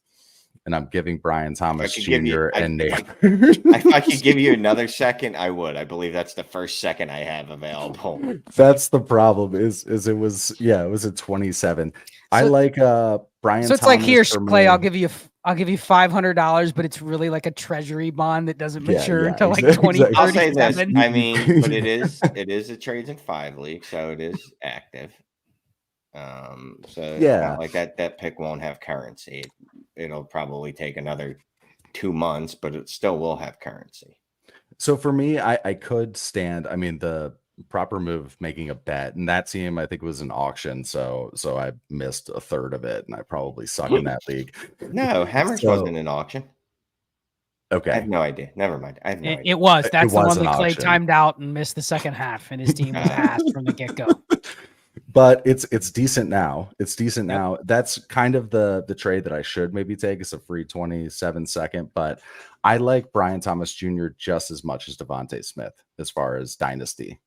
And I'm giving Brian Thomas Jr. and Nate. If I could give you another second, I would. I believe that's the first second I have available. That's the problem. Is it was a 27. So, I like Brian. So it's Thomas like, here, Clay, I'll give you $500, but it's really like a treasury bond that doesn't mature until like 2037. I'll say this. I mean, but it is a trades in 5 league, so it is active. So yeah, like that pick won't have currency. It'll probably take another 2 months, but it still will have currency. So for me, I could stand. I mean, the proper move making a bet, and that team I think was an auction, so I missed a third of it, and I probably suck in that league. No, Hammers wasn't an auction. I Okay, have no idea. Never mind. I have no idea. It was. That's the was one an that Clay auction. timed out and missed the second half, and his team was asked from the get-go. But it's decent now. It's decent now. That's kind of the trade that I should maybe take. It's a free 27-second, but I like Brian Thomas Jr. just as much as Devontae Smith as far as dynasty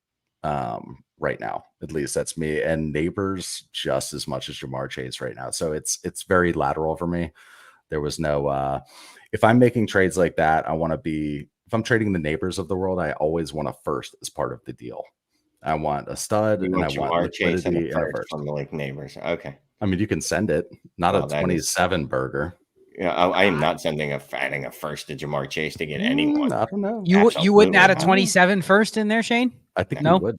right now. At least that's me. And Neighbors just as much as Jamar Chase right now. So it's very lateral for me. There was no if I'm making trades like that, I want to be, if I'm trading the Neighbors of the world, I always want a first as part of the deal. I want a stud, and I want liquidity and a first from the Lake Neighbors. Okay. I mean, you can send it, not a 27 burger. Yeah, I am not adding a first to Jamar Chase to get anyone. I don't know. You wouldn't add a 27 first in there, Shane? I think No. you would,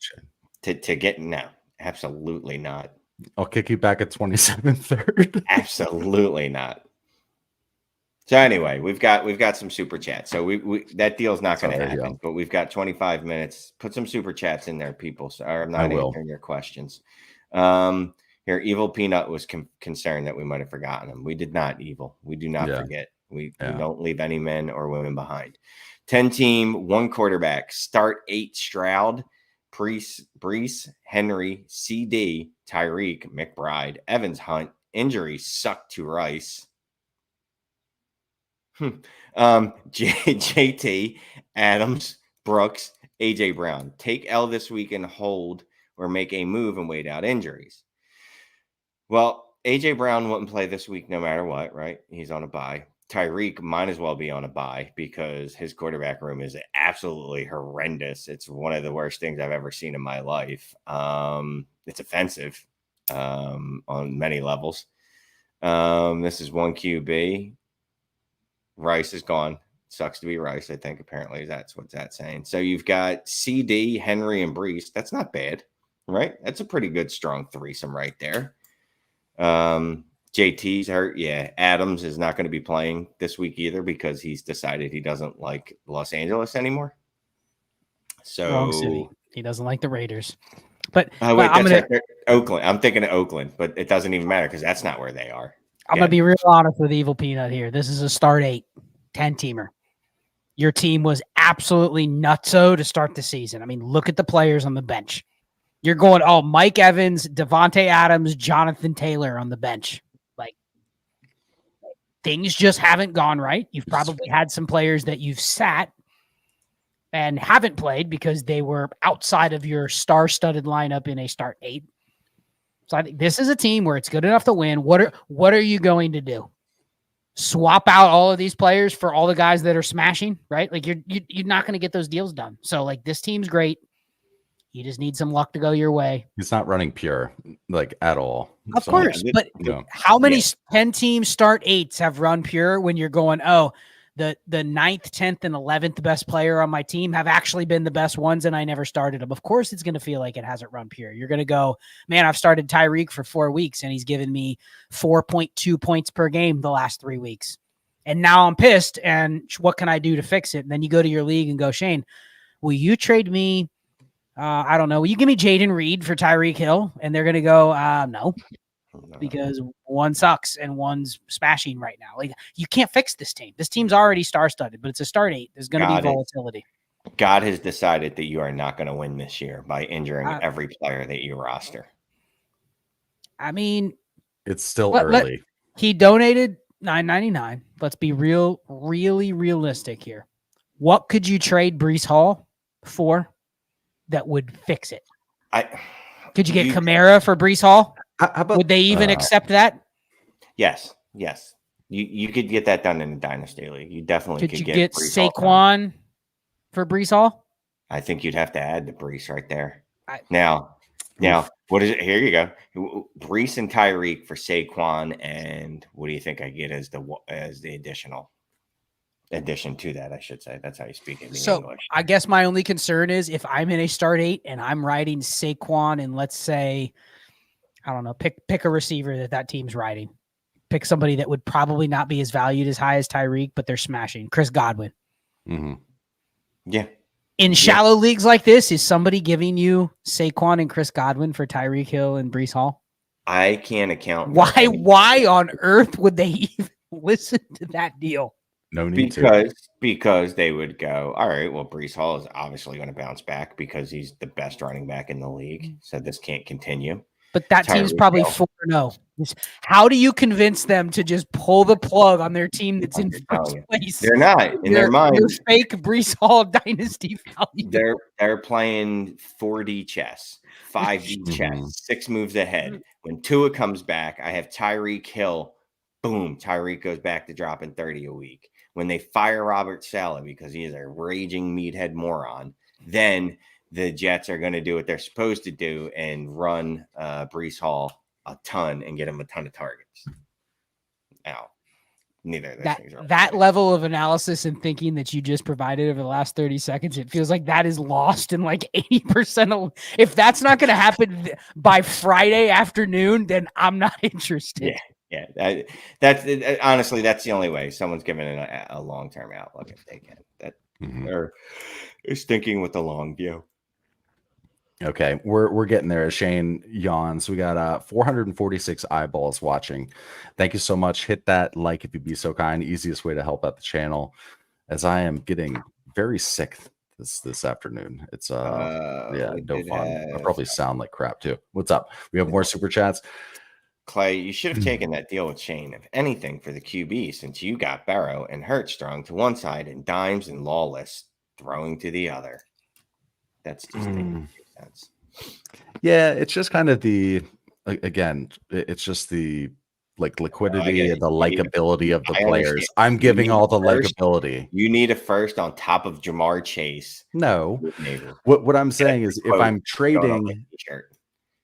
Shane. To get no, absolutely not. I'll kick you back at 27 third. Absolutely not. So anyway, we've got some super chats. So we that deal's not going to happen, but we've got 25 minutes. Put some super chats in there, people. So I'm not answering your questions. Here, Evil Peanut was concerned that we might have forgotten him. We did not, Evil. We do not forget. We don't leave any men or women behind. 10 team, 1 quarterback. Start 8 Stroud, Brees, Henry, CD, Tyreek, McBride, Evans, Hunt. Injuries suck to Rice. JT, Adams, Brooks, AJ Brown. Take L this week and hold, or make a move and wait out injuries. Well, AJ Brown wouldn't play this week no matter what, right? He's on a bye. Tyreek might as well be on a bye because his quarterback room is absolutely horrendous. It's one of the worst things I've ever seen in my life. It's offensive on many levels. This is 1 QB. Rice is gone. Sucks to be Rice, I think. Apparently, that's what's that saying. So you've got CD, Henry, and Brees. That's not bad, right? That's a pretty good, strong threesome right there. JT's hurt. Yeah. Adams is not going to be playing this week either because he's decided he doesn't like Los Angeles anymore. So Wrong city. He doesn't like the Raiders. But wait, right. Oakland. I'm thinking of Oakland, but it doesn't even matter because that's not where they are. I'm going to be real honest with Evil Peanut here. This is a start 8, 10-teamer. Your team was absolutely nutso to start the season. I mean, look at the players on the bench. You're going, Mike Evans, Devontae Adams, Jonathan Taylor on the bench. Like, things just haven't gone right. You've probably had some players that you've sat and haven't played because they were outside of your star-studded lineup in a start 8. So I think this is a team where it's good enough to win. What are you going to do? Swap out all of these players for all the guys that are smashing, right? Like you're not going to get those deals done. So like this team's great. You just need some luck to go your way. He's not running pure like at all. Of course, but how many 10 team start 8s have run pure when you're going, the 9th, 10th, and 11th best player on my team have actually been the best ones, and I never started them. Of course, it's going to feel like it hasn't run pure. You're going to go, man, I've started Tyreek for 4 weeks, and he's given me 4.2 points per game the last 3 weeks. And now I'm pissed, and what can I do to fix it? And then you go to your league and go, Shane, will you trade me, I don't know, will you give me Jaden Reed for Tyreek Hill? And they're going to go, no. Because one sucks and one's smashing right now. Like you can't fix this team. This team's already star-studded, but it's a start 8. There's going to be volatility. God has decided that you are not going to win this year by injuring every player that you roster. I mean, it's still early. He donated $9.99. Let's be really realistic here. What could you trade Brees Hall for that would fix it? Could you get Kamara for Brees Hall? Would they even accept that? Yes. You could get that done in the Dynasty League. You definitely could get Saquon for Brees Hall? I think you'd have to add the Brees right there. Now, what is it? Here you go. Brees and Tyreek for Saquon, and what do you think I get as the addition to that? I should say that's how you speak it in English. I guess my only concern is if I'm in a start 8 and I'm riding Saquon, and let's say, I don't know, pick a receiver that team's riding. Pick somebody that would probably not be as valued as high as Tyreek, but they're smashing. Chris Godwin. Mm-hmm. Yeah. In shallow leagues like this, is somebody giving you Saquon and Chris Godwin for Tyreek Hill and Brees Hall? I can't account. Why on earth would they even listen to that deal? No need to. Because they would go, all right, well, Brees Hall is obviously going to bounce back because he's the best running back in the league. So this can't continue. But that team's probably 4-0. How do you convince them to just pull the plug on their team that's in first place? They're not in their mind. Your fake Brees Hall dynasty value. They're playing 4D chess, 5D chess, 6 moves ahead. When Tua comes back, I have Tyreek Hill. Boom, Tyreek goes back to dropping 30 a week. When they fire Robert Saleh because he is a raging meathead moron, then the Jets are going to do what they're supposed to do and run Brees Hall a ton and get him a ton of targets. Now, neither of those things are that level of analysis and thinking that you just provided over the last 30 seconds, it feels like that is lost in like 80% of. If that's not going to happen by Friday afternoon, then I'm not interested. Yeah, that's honestly, that's the only way someone's giving it a long-term outlook if they can. That they're sticking with the long view. Okay, we're getting there. Shane yawns. We got 446 eyeballs watching. Thank you so much. Hit that like if you'd be so kind. Easiest way to help out the channel, as I am getting very sick this afternoon. It's no fun. I probably sound like crap too. What's up? We have more super chats. Clay, you should have taken that deal with Shane, if anything, for the QB, since you got Barrow and Hurts throwing to one side and Dimes and Lawless throwing to the other. That's just making sense. Yeah, it's just kind of it's just the liquidity and the likability of the players. I'm giving all the likability. You need a first on top of Jamar Chase. No, what I'm saying is if I'm trading.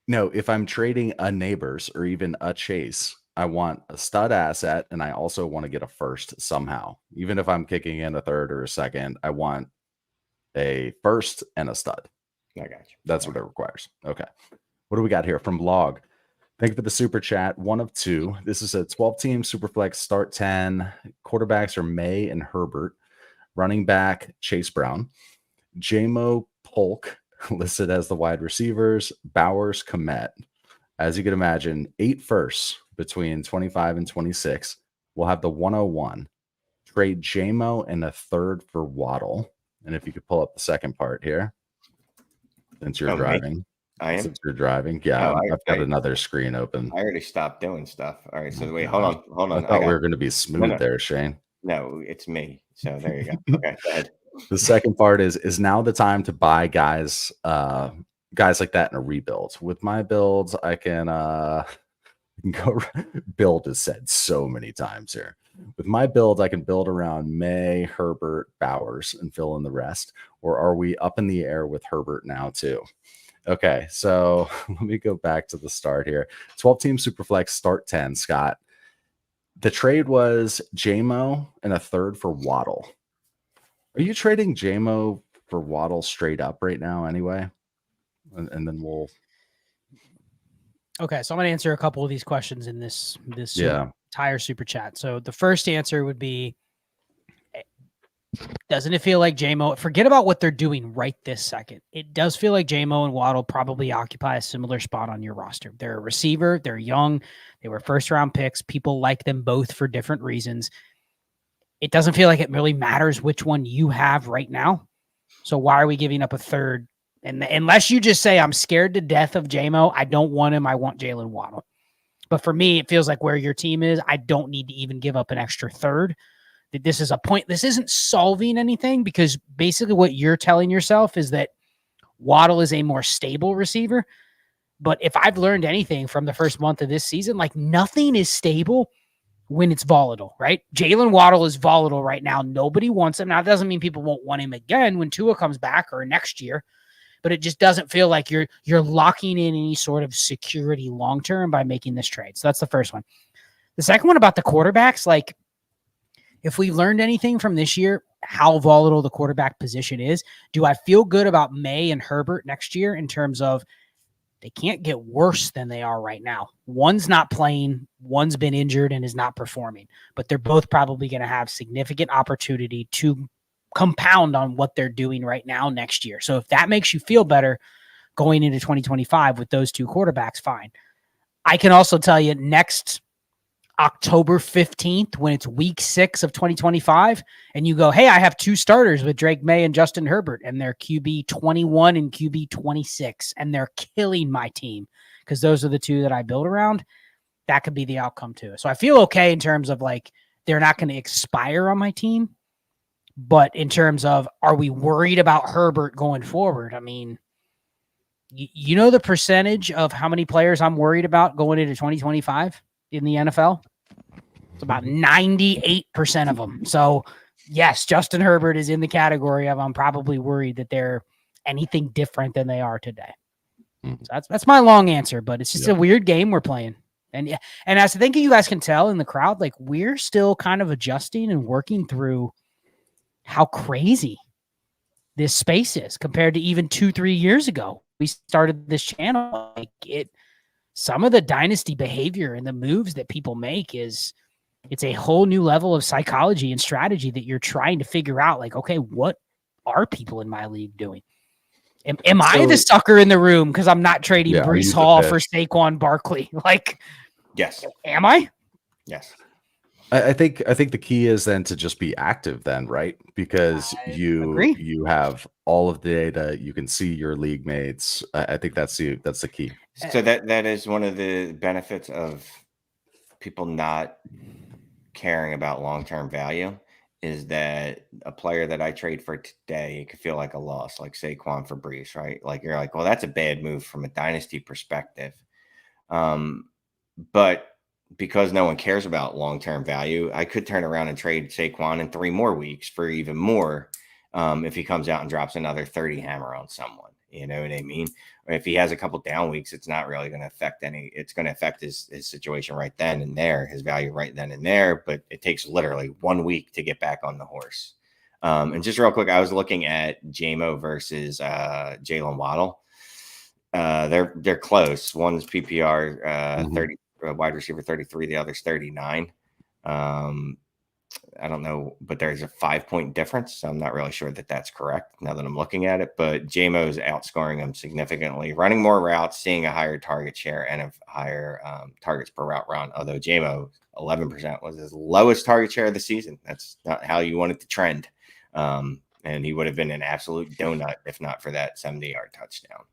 No, if I'm trading a Neighbors or even a Chase, I want a stud asset, and I also want to get a first somehow. Even if I'm kicking in a third or a second, I want a first and a stud. I got you. That's what it requires. Okay. What do we got here from Log? Thank you for the super chat. 1 of 2. This is a 12-team Superflex start 10. Quarterbacks are May and Herbert. Running back, Chase Brown. J-Mo Polk listed as the wide receivers, Bowers, Komet. As you can imagine, 8 firsts between 25 and 26. We'll have the 101. Trade J-Mo and a third for Waddle. And if you could pull up the second part here, since you're driving. I am. Since you're driving. Yeah, I've got another screen open. I already stopped doing stuff. All right, so wait, hold on. I thought we were going to be smooth there, Shane. No, it's me. So there you go. Okay, go ahead. The second part is now the time to buy guys like that in a rebuild. With my builds, I can go build is said so many times here. With my build, I can build around May, Herbert, Bowers, and fill in the rest. Or are we up in the air with Herbert now too? Okay, so let me go back to the start here. 12-team Superflex start 10, Scott. The trade was J-Mo and a third for Waddle. Are you trading J-Mo for Waddle straight up right now anyway? And then we'll... Okay, so I'm going to answer a couple of these questions in this entire super chat. So the first answer would be, doesn't it feel like J-Mo, forget about what they're doing right this second. It does feel like J-Mo and Waddle probably occupy a similar spot on your roster. They're a receiver. They're young. They were first-round picks. People like them both for different reasons. It doesn't feel like it really matters which one you have right now. So why are we giving up a third? And unless you just say, I'm scared to death of J-Mo, I don't want him. I want Jalen Waddle. But for me, it feels like where your team is, I don't need to even give up an extra third. This is a point. This isn't solving anything, because basically what you're telling yourself is that Waddle is a more stable receiver. But if I've learned anything from the first month of this season, like nothing is stable when it's volatile, right? Jalen Waddle is volatile right now. Nobody wants him. Now, it doesn't mean people won't want him again when Tua comes back or next year, but it just doesn't feel like you're locking in any sort of security long-term by making this trade. So that's the first one. The second one about the quarterbacks, like if we learned anything from this year, how volatile the quarterback position is, do I feel good about May and Herbert next year in terms of they can't get worse than they are right now? One's not playing, one's been injured and is not performing, but they're both probably going to have significant opportunity to compound on what they're doing right now next year. So if that makes you feel better going into 2025 with those two quarterbacks, fine. I can also tell you next October 15th, when it's week 6 of 2025, and you go, hey, I have 2 starters with Drake May and Justin Herbert, and they're QB 21 and QB 26, and they're killing my team because those are the 2 that I build around. That could be the outcome too. So I feel okay in terms of like, they're not going to expire on my team. But in terms of, are we worried about Herbert going forward? I mean, you know the percentage of how many players I'm worried about going into 2025 in the NFL? It's about 98% of them. So yes, Justin Herbert is in the category of I'm probably worried that they're anything different than they are today. So that's my long answer, but it's just a weird game we're playing. And as I think you guys can tell in the crowd, like we're still kind of adjusting and working through how crazy this space is compared to even 2-3 years ago. We started this channel. Like some of the dynasty behavior and the moves that people make it's a whole new level of psychology and strategy that you're trying to figure out. Like, okay, what are people in my league doing? Am I the sucker in the room because I'm not trading Breece Hall for Saquon Barkley? Like, yes. Am I? Yes. I think the key is then to just be active then, right? Because you have all of the data, you can see your league mates. I think that's the key. So that is one of the benefits of people not caring about long-term value, is that a player that I trade for today, it could feel like a loss, like Saquon for Breece, right? Like you're like, well, that's a bad move from a dynasty perspective. But because no one cares about long-term value, I could turn around and trade Saquon in 3 more weeks for even more if he comes out and drops another 30 hammer on someone. You know what I mean? Or if he has a couple down weeks, it's not really going to affect it's going to affect his situation right then and there, his value right then and there. But it takes literally 1 week to get back on the horse. And just real quick, I was looking at JMO versus Jalen Waddle. They're close. One's PPR 30. Wide receiver 33, the other's 39. I don't know, but there's a 5-point difference. So I'm not really sure that that's correct now that I'm looking at it. But JMO's outscoring him significantly, running more routes, seeing a higher target share and a higher targets per route run. Although JMO 11% was his lowest target share of the season. That's not how you want it to trend. And he would have been an absolute donut if not for that 70-yard touchdown.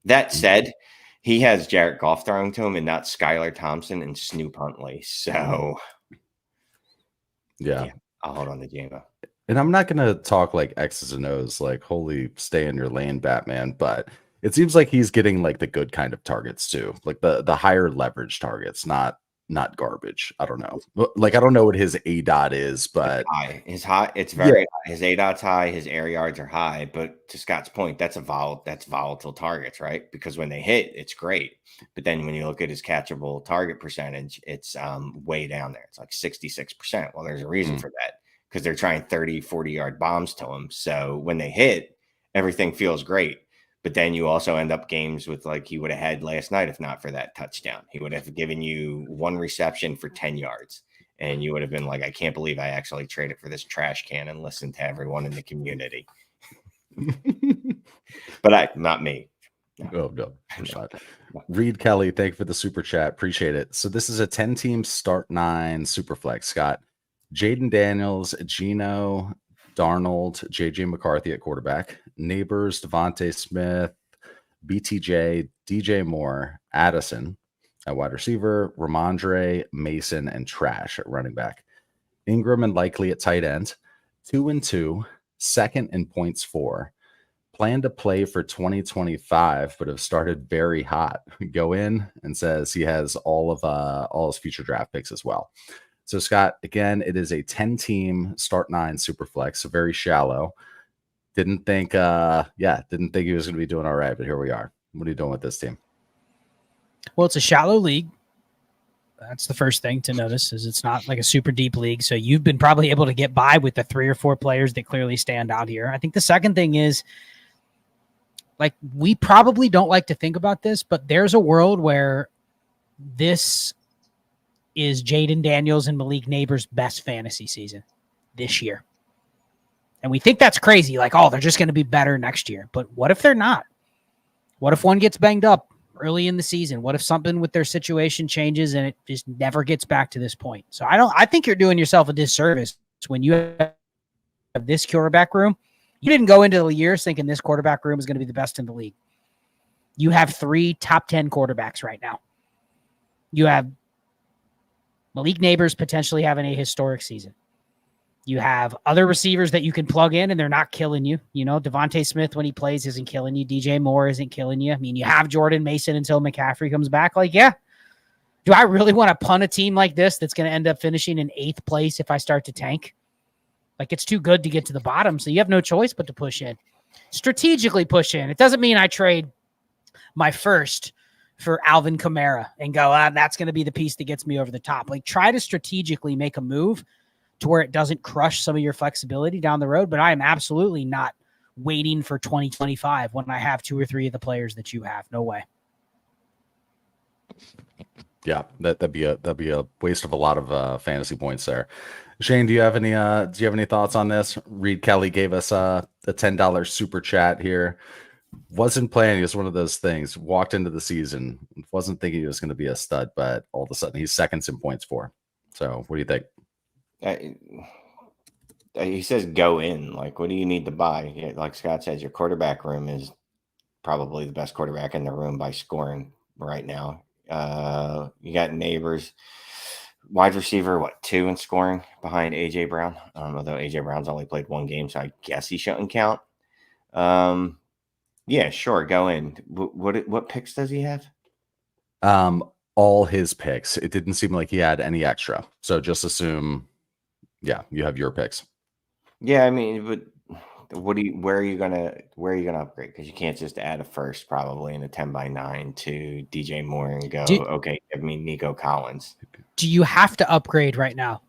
That said, he has Jared Goff throwing to him and not Skylar Thompson and Snoop Huntley. So, yeah, I'll hold on to JMO. And I'm not going to talk like X's and O's, like, holy, stay in your lane, Batman. But it seems like he's getting like the good kind of targets too, like the higher leverage targets, not garbage. I don't know. Like, I don't know what his ADOT is, but it's high. It's very high. His ADOT's high. His air yards are high. But to Scott's point, that's volatile targets, right? Because when they hit, it's great. But then when you look at his catchable target percentage, it's way down there. It's like 66%. Well, there's a reason for that, because they're trying 30, 40-yard bombs to him. So when they hit, everything feels great. But then you also end up games with like he would have had last night if not for that touchdown. He would have given you 1 reception for 10 yards. And you would have been like, I can't believe I actually traded for this trash can and listened to everyone in the community. But not me. No. Reed Kelly, thank you for the super chat. Appreciate it. So this is a 10-team start 9 Superflex. Scott, Jaden Daniels, Geno, Darnold, JJ McCarthy at quarterback, Neighbors, Devontae Smith, BTJ, DJ Moore, Addison at wide receiver, Ramondre, Mason, and Trash at running back, Ingram and Likely at tight end, 2-2, second in points for. Plan to play for 2025, but have started very hot. Go in and says he has all his future draft picks as well. So Scott, again, it is a 10-team start 9 Superflex, so very shallow. Didn't think he was going to be doing all right, but here we are. What are you doing with this team? Well, it's a shallow league. That's the first thing to notice, is it's not like a super deep league. So you've been probably able to get by with the 3 or 4 players that clearly stand out here. I think the second thing is, like, we probably don't like to think about this, but there's a world where this is Jaden Daniels and Malik Neighbors' best fantasy season this year. And we think that's crazy. Like, oh, they're just going to be better next year. But what if they're not? What if one gets banged up early in the season? What if something with their situation changes and it just never gets back to this point? So I think you're doing yourself a disservice when you have this quarterback room. You didn't go into the years thinking this quarterback room is going to be the best in the league. You have 3 top 10 quarterbacks right now. You have Malik Neighbors potentially having a historic season. You have other receivers that you can plug in and they're not killing you. You know, Devontae Smith, when he plays, isn't killing you. DJ Moore isn't killing you. I mean, you have Jordan Mason until McCaffrey comes back. Like, yeah. Do I really want to punt a team like this that's going to end up finishing in 8th place if I start to tank? Like, it's too good to get to the bottom, so you have no choice but to push in. Strategically push in. It doesn't mean I trade my first for Alvin Kamara and go, that's going to be the piece that gets me over the top. Like, try to strategically make a move to where it doesn't crush some of your flexibility down the road. But I am absolutely not waiting for 2025 when I have 2 or 3 of the players that you have. No way. Yeah, that'd be a waste of a lot of fantasy points there. Shane, do you have any thoughts on this? Reed Kelly gave us a $10 super chat here. Wasn't planning. It's one of those things. Walked into the season, wasn't thinking he was going to be a stud, but all of a sudden he's seconds in points for. So what do you think? He says go in. Like, what do you need to buy? Yeah, like Scott says, your quarterback room is probably the best quarterback in the room by scoring right now. You got Neighbors, wide receiver, 2 in scoring behind AJ Brown. Although AJ Brown's only played 1 game, so I guess he shouldn't count. Yeah, sure, go in. What picks does he have? All his picks. It didn't seem like he had any extra, so just assume. Yeah, you have your picks. Yeah, I mean, but where are you gonna upgrade? Because you can't just add a first probably in a 10x9 to DJ Moore and go, okay, give me Nico Collins. Do you have to upgrade right now?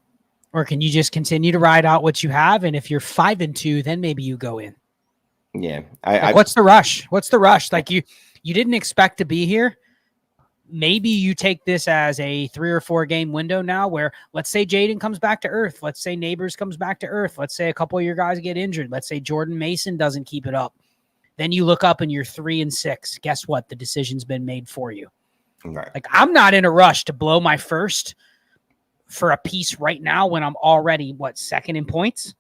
Or can you just continue to ride out what you have? And if you're 5-2, then maybe you go in. Yeah. What's the rush? What's the rush? Like you didn't expect to be here. Maybe you take this as a 3 or 4 game window now where let's say Jaden comes back to earth. Let's say Neighbors comes back to earth. Let's say a couple of your guys get injured. Let's say Jordan Mason doesn't keep it up. Then you look up and you're 3-6. Guess what? The decision's been made for you. Right. Like, I'm not in a rush to blow my first for a piece right now when I'm already, 2nd in points?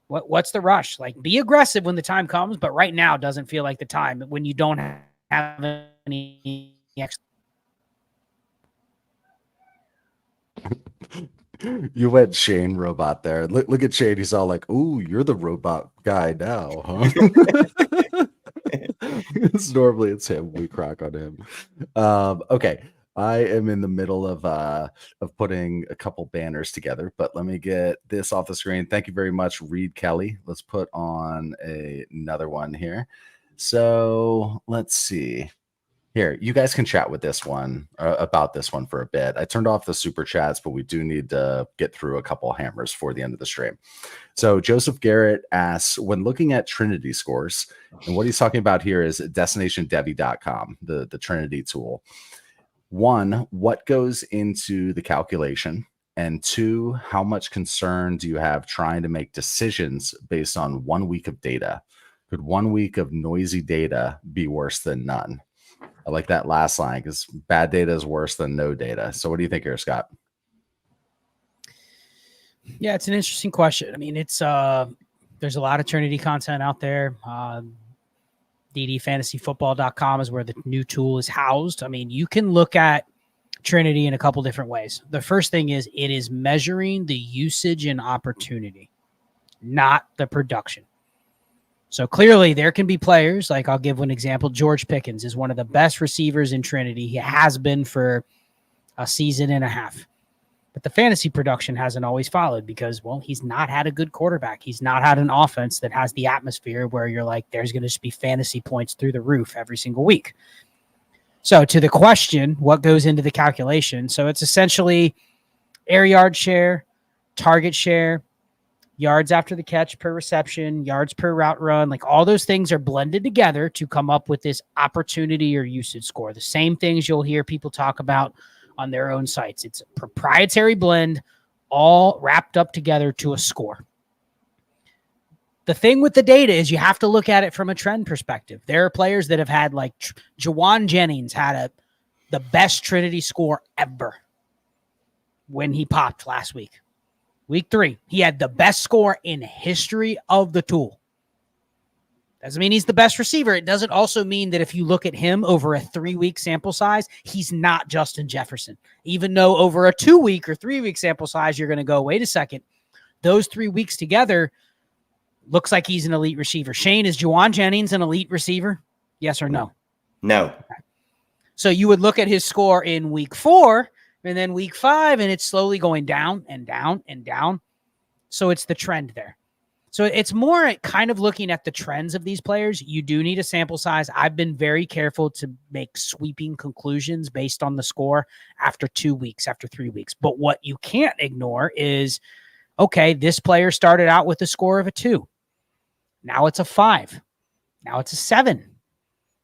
What's the rush? Like, be aggressive when the time comes, but right now doesn't feel like the time when you don't have any extra. You went Shane robot there. Look at Shane. He's all like, "Ooh, you're the robot guy now, huh?" Normally it's him. We crack on him. Okay. I am in the middle of putting a couple banners together, but let me get this off the screen. Thank you very much, Reed Kelly. Let's put on another one here. So let's see. Here, you guys can chat with this one about this one for a bit. I turned off the super chats, but we do need to get through a couple hammers for the end of the stream. So Joseph Garrett asks, when looking at Trinity scores, and what he's talking about here is destinationdevi.com, the Trinity tool. 1, what goes into the calculation? And 2, how much concern do you have trying to make decisions based on 1 week of data? Could 1 week of noisy data be worse than none? I like that last line because bad data is worse than no data. So what do you think here, Scott? Yeah, it's an interesting question. I mean, it's there's a lot of Trinity content out there. DDFantasyFootball.com is where the new tool is housed. I mean, you can look at Trinity in a couple different ways. The first thing is it is measuring the usage and opportunity, not the production. So clearly there can be players, like I'll give one example. George Pickens is one of the best receivers in Trinity. He has been for a season and a half. But the fantasy production hasn't always followed because, well, he's not had a good quarterback. He's not had an offense that has the atmosphere where you're like, there's going to just be fantasy points through the roof every single week. So to the question, what goes into the calculation? So it's essentially air yard share, target share, yards after the catch per reception, yards per route run, like all those things are blended together to come up with this opportunity or usage score. The same things you'll hear people talk about on their own sites. It's a proprietary blend, all wrapped up together to a score. The thing with the data is you have to look at it from a trend perspective. There are players that have had, like Jawan Jennings had the best Trinity score ever when he popped last week. Week 3, he had the best score in history of the tool. Doesn't mean he's the best receiver. It doesn't also mean that if you look at him over a 3-week sample size, he's not Justin Jefferson. Even though over a 2-week or 3-week sample size, you're going to go, wait a second, those 3 weeks together looks like he's an elite receiver. Shane, is Jawan Jennings an elite receiver? Yes or no? No. Okay. So you would look at his score in week 4 and then week 5, and it's slowly going down and down and down. So it's the trend there. So it's more kind of looking at the trends of these players. You do need a sample size. I've been very careful to make sweeping conclusions based on the score after 2 weeks, after 3 weeks. But what you can't ignore is, okay, this player started out with a score of a 2. Now it's a 5. Now it's a 7.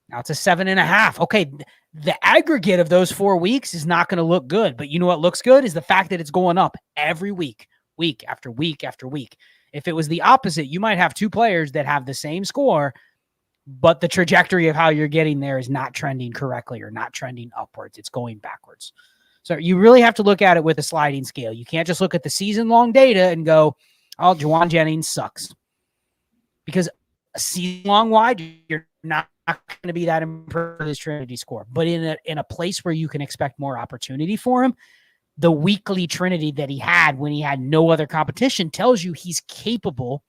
Now it's a 7.5. Okay, the aggregate of those 4 weeks is not going to look good. But you know what looks good is the fact that it's going up every week, week after week after week. If it was the opposite, you might have 2 players that have the same score, but the trajectory of how you're getting there is not trending correctly or not trending upwards. It's going backwards. So you really have to look at it with a sliding scale. You can't just look at the season-long data and go, oh, Jawan Jennings sucks. Because a season-long wide, you're not going to be that impressed with his Trinity score. But in a place where you can expect more opportunity for him, the weekly Trinity that he had when he had no other competition tells you he's capable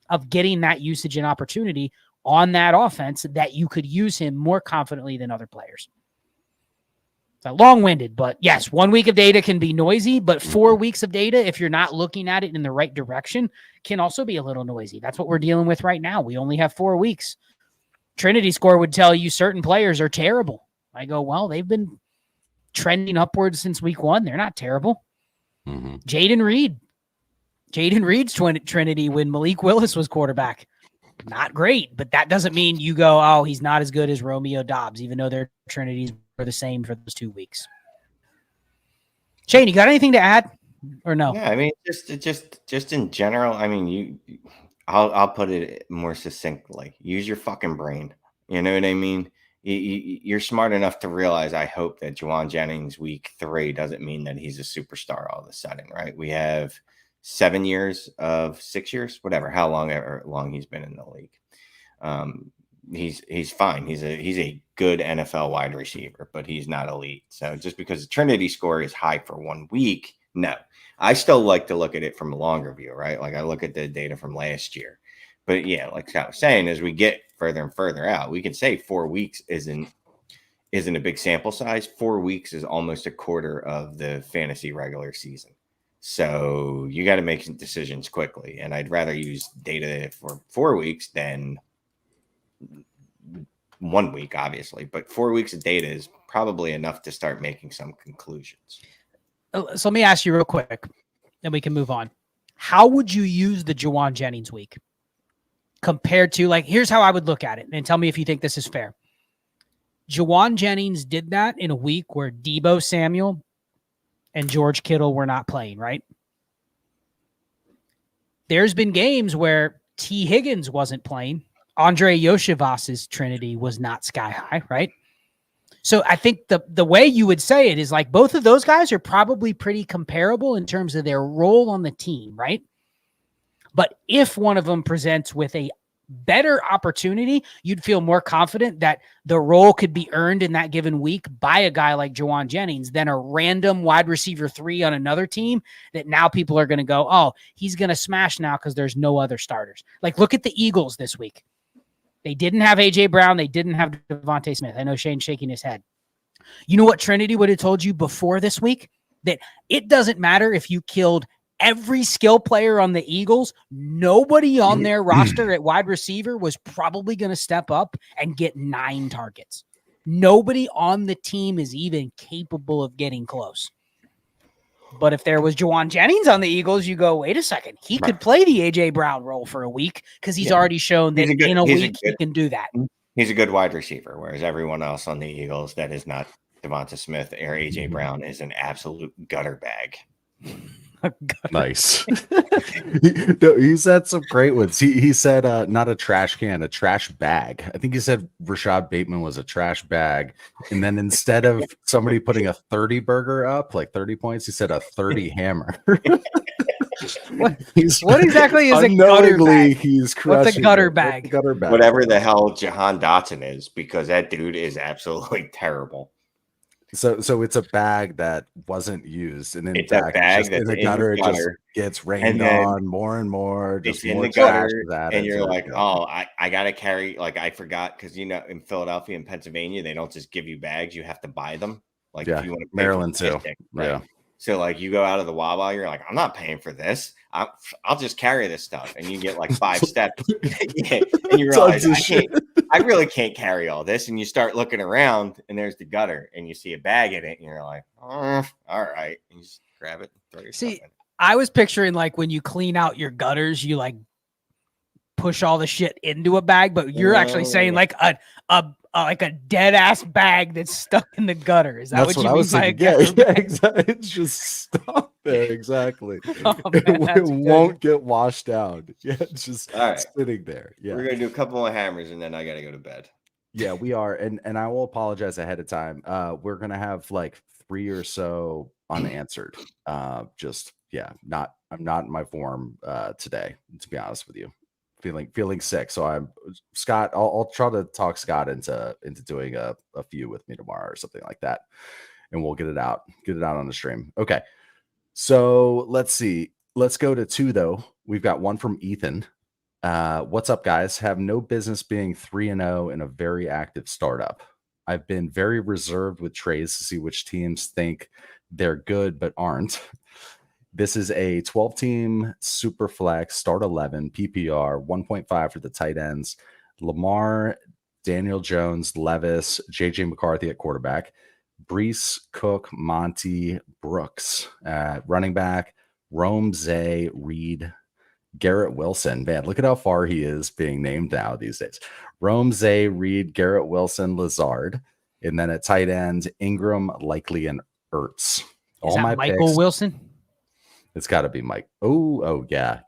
of getting that usage and opportunity on that offense that you could use him more confidently than other players. So long-winded, but yes, 1 week of data can be noisy, but 4 weeks of data, if you're not looking at it in the right direction, can also be a little noisy. That's what we're dealing with right now. We only have 4 weeks. Trinity score would tell you certain players are terrible. I go, well, they've been trending upwards since week 1. They're not terrible. Mm-hmm. Jaden Reed's Trinity when Malik Willis was quarterback. Not great, but that doesn't mean you go, oh, he's not as good as Romeo Dobbs, even though their Trinities were the same for those 2 weeks. Shane, you got anything to add or no? Yeah, I mean, just in general, I mean, I'll put it more succinctly. Use your fucking brain. You know what I mean? You're smart enough to realize, I hope, that Jawan Jennings week 3 doesn't mean that he's a superstar all of a sudden, right? We have 7 years of 6 years, whatever, how long he's been in the league. He's fine. He's a good NFL wide receiver, but he's not elite. So just because the Trinity score is high for 1 week, no. I still like to look at it from a longer view, right? Like I look at the data from last year. But yeah, like I was saying, as we get further and further out, we can say 4 weeks isn't a big sample size. 4 weeks is almost a quarter of the fantasy regular season. So you got to make some decisions quickly. And I'd rather use data for 4 weeks than 1 week, obviously. But 4 weeks of data is probably enough to start making some conclusions. So let me ask you real quick, and we can move on. How would you use the Jawan Jennings week compared to, like, here's how I would look at it, and tell me if you think this is fair. Jawan Jennings did that in a week where Deebo Samuel and George Kittle were not playing, right? There's been games where T. Higgins wasn't playing. Andre Yoshivas's Trinity was not sky high, right? So I think the way you would say it is like both of those guys are probably pretty comparable in terms of their role on the team, right? But if one of them presents with a better opportunity, you'd feel more confident that the role could be earned in that given week by a guy like Jawan Jennings than a random wide receiver 3 on another team that now people are going to go, oh, he's going to smash now because there's no other starters. Like, look at the Eagles this week. They didn't have A.J. Brown. They didn't have Devontae Smith. I know Shane's shaking his head. You know what Trinity would have told you before this week? That it doesn't matter if you killed every skill player on the Eagles. Nobody on their roster at wide receiver was probably going to step up and get 9 targets. Nobody on the team is even capable of getting close. But if there was Jawan Jennings on the Eagles, you go, wait a second. He could play the A.J. Brown role for a week because he's already shown that in a week he can do that. He's a good wide receiver, whereas everyone else on the Eagles that is not Devonta Smith or A.J. Brown is an absolute gutter bag. Nice. he said some great ones. He said not a trash can, a trash bag. I think he said Rashad Bateman was a trash bag. And then instead of somebody putting a 30 burger up, like 30 points, he said a 30 hammer. What exactly is a gutter bag? He's What's a gutter bag? Gutter bag. Whatever the hell Jahan Dotson is, because that dude is absolutely terrible. So it's a bag that wasn't used, and in It's fact, a bag just that's in the in the gutter, it just gutter, gets rained on more and more. Just it's in more the gutter, trash that and you're like, oh, I gotta carry. Like I forgot because in Philadelphia and Pennsylvania, they don't just give you bags; you have to buy them. Like if you want to Maryland too, right? Yeah. So like you go out of the Wawa, you're like, I'm not paying for this. I'll just carry this stuff, and you get like 5 steps, yeah, and you realize I really can't carry all this. And you start looking around, and there's the gutter, and you see a bag in it, and you're like, all right, and you just grab it, and throw your stuff in. I was picturing like when you clean out your gutters, you like push all the shit into a bag, but you're actually saying like a dead ass bag that's stuck in the gutter. Is that what you mean by a gutter bag? Exactly. It's just stuck there. Exactly. Oh, man, it won't get washed out. Yeah, it's just sitting there. Yeah. We're gonna do a couple more hammers, and then I gotta go to bed. Yeah, we are, and I will apologize ahead of time. We're gonna have like 3 or so unanswered. I'm not in my form today, to be honest with you. Feeling sick, so I'm Scott. I'll try to talk Scott into doing a few with me tomorrow or something like that, and we'll get it out on the stream. Okay, so let's see. Let's go to 2 though. We've got one from Ethan. What's up, guys? Have no business being 3-0 in a very active startup. I've been very reserved with trades to see which teams think they're good but aren't. This is a 12-team Superflex, start 11, PPR, 1.5 for the tight ends. Lamar, Daniel Jones, Levis, JJ McCarthy at quarterback. Brees, Cook, Monty, Brooks at running back. Rome, Zay, Reed, Garrett Wilson. Man, look at how far he is being named now these days. Rome, Zay, Reed, Garrett Wilson, Lazard. And then at tight end, Ingram, Likely, and Ertz. All my Michael picks, Wilson? It's got to be Mike. Oh, yeah.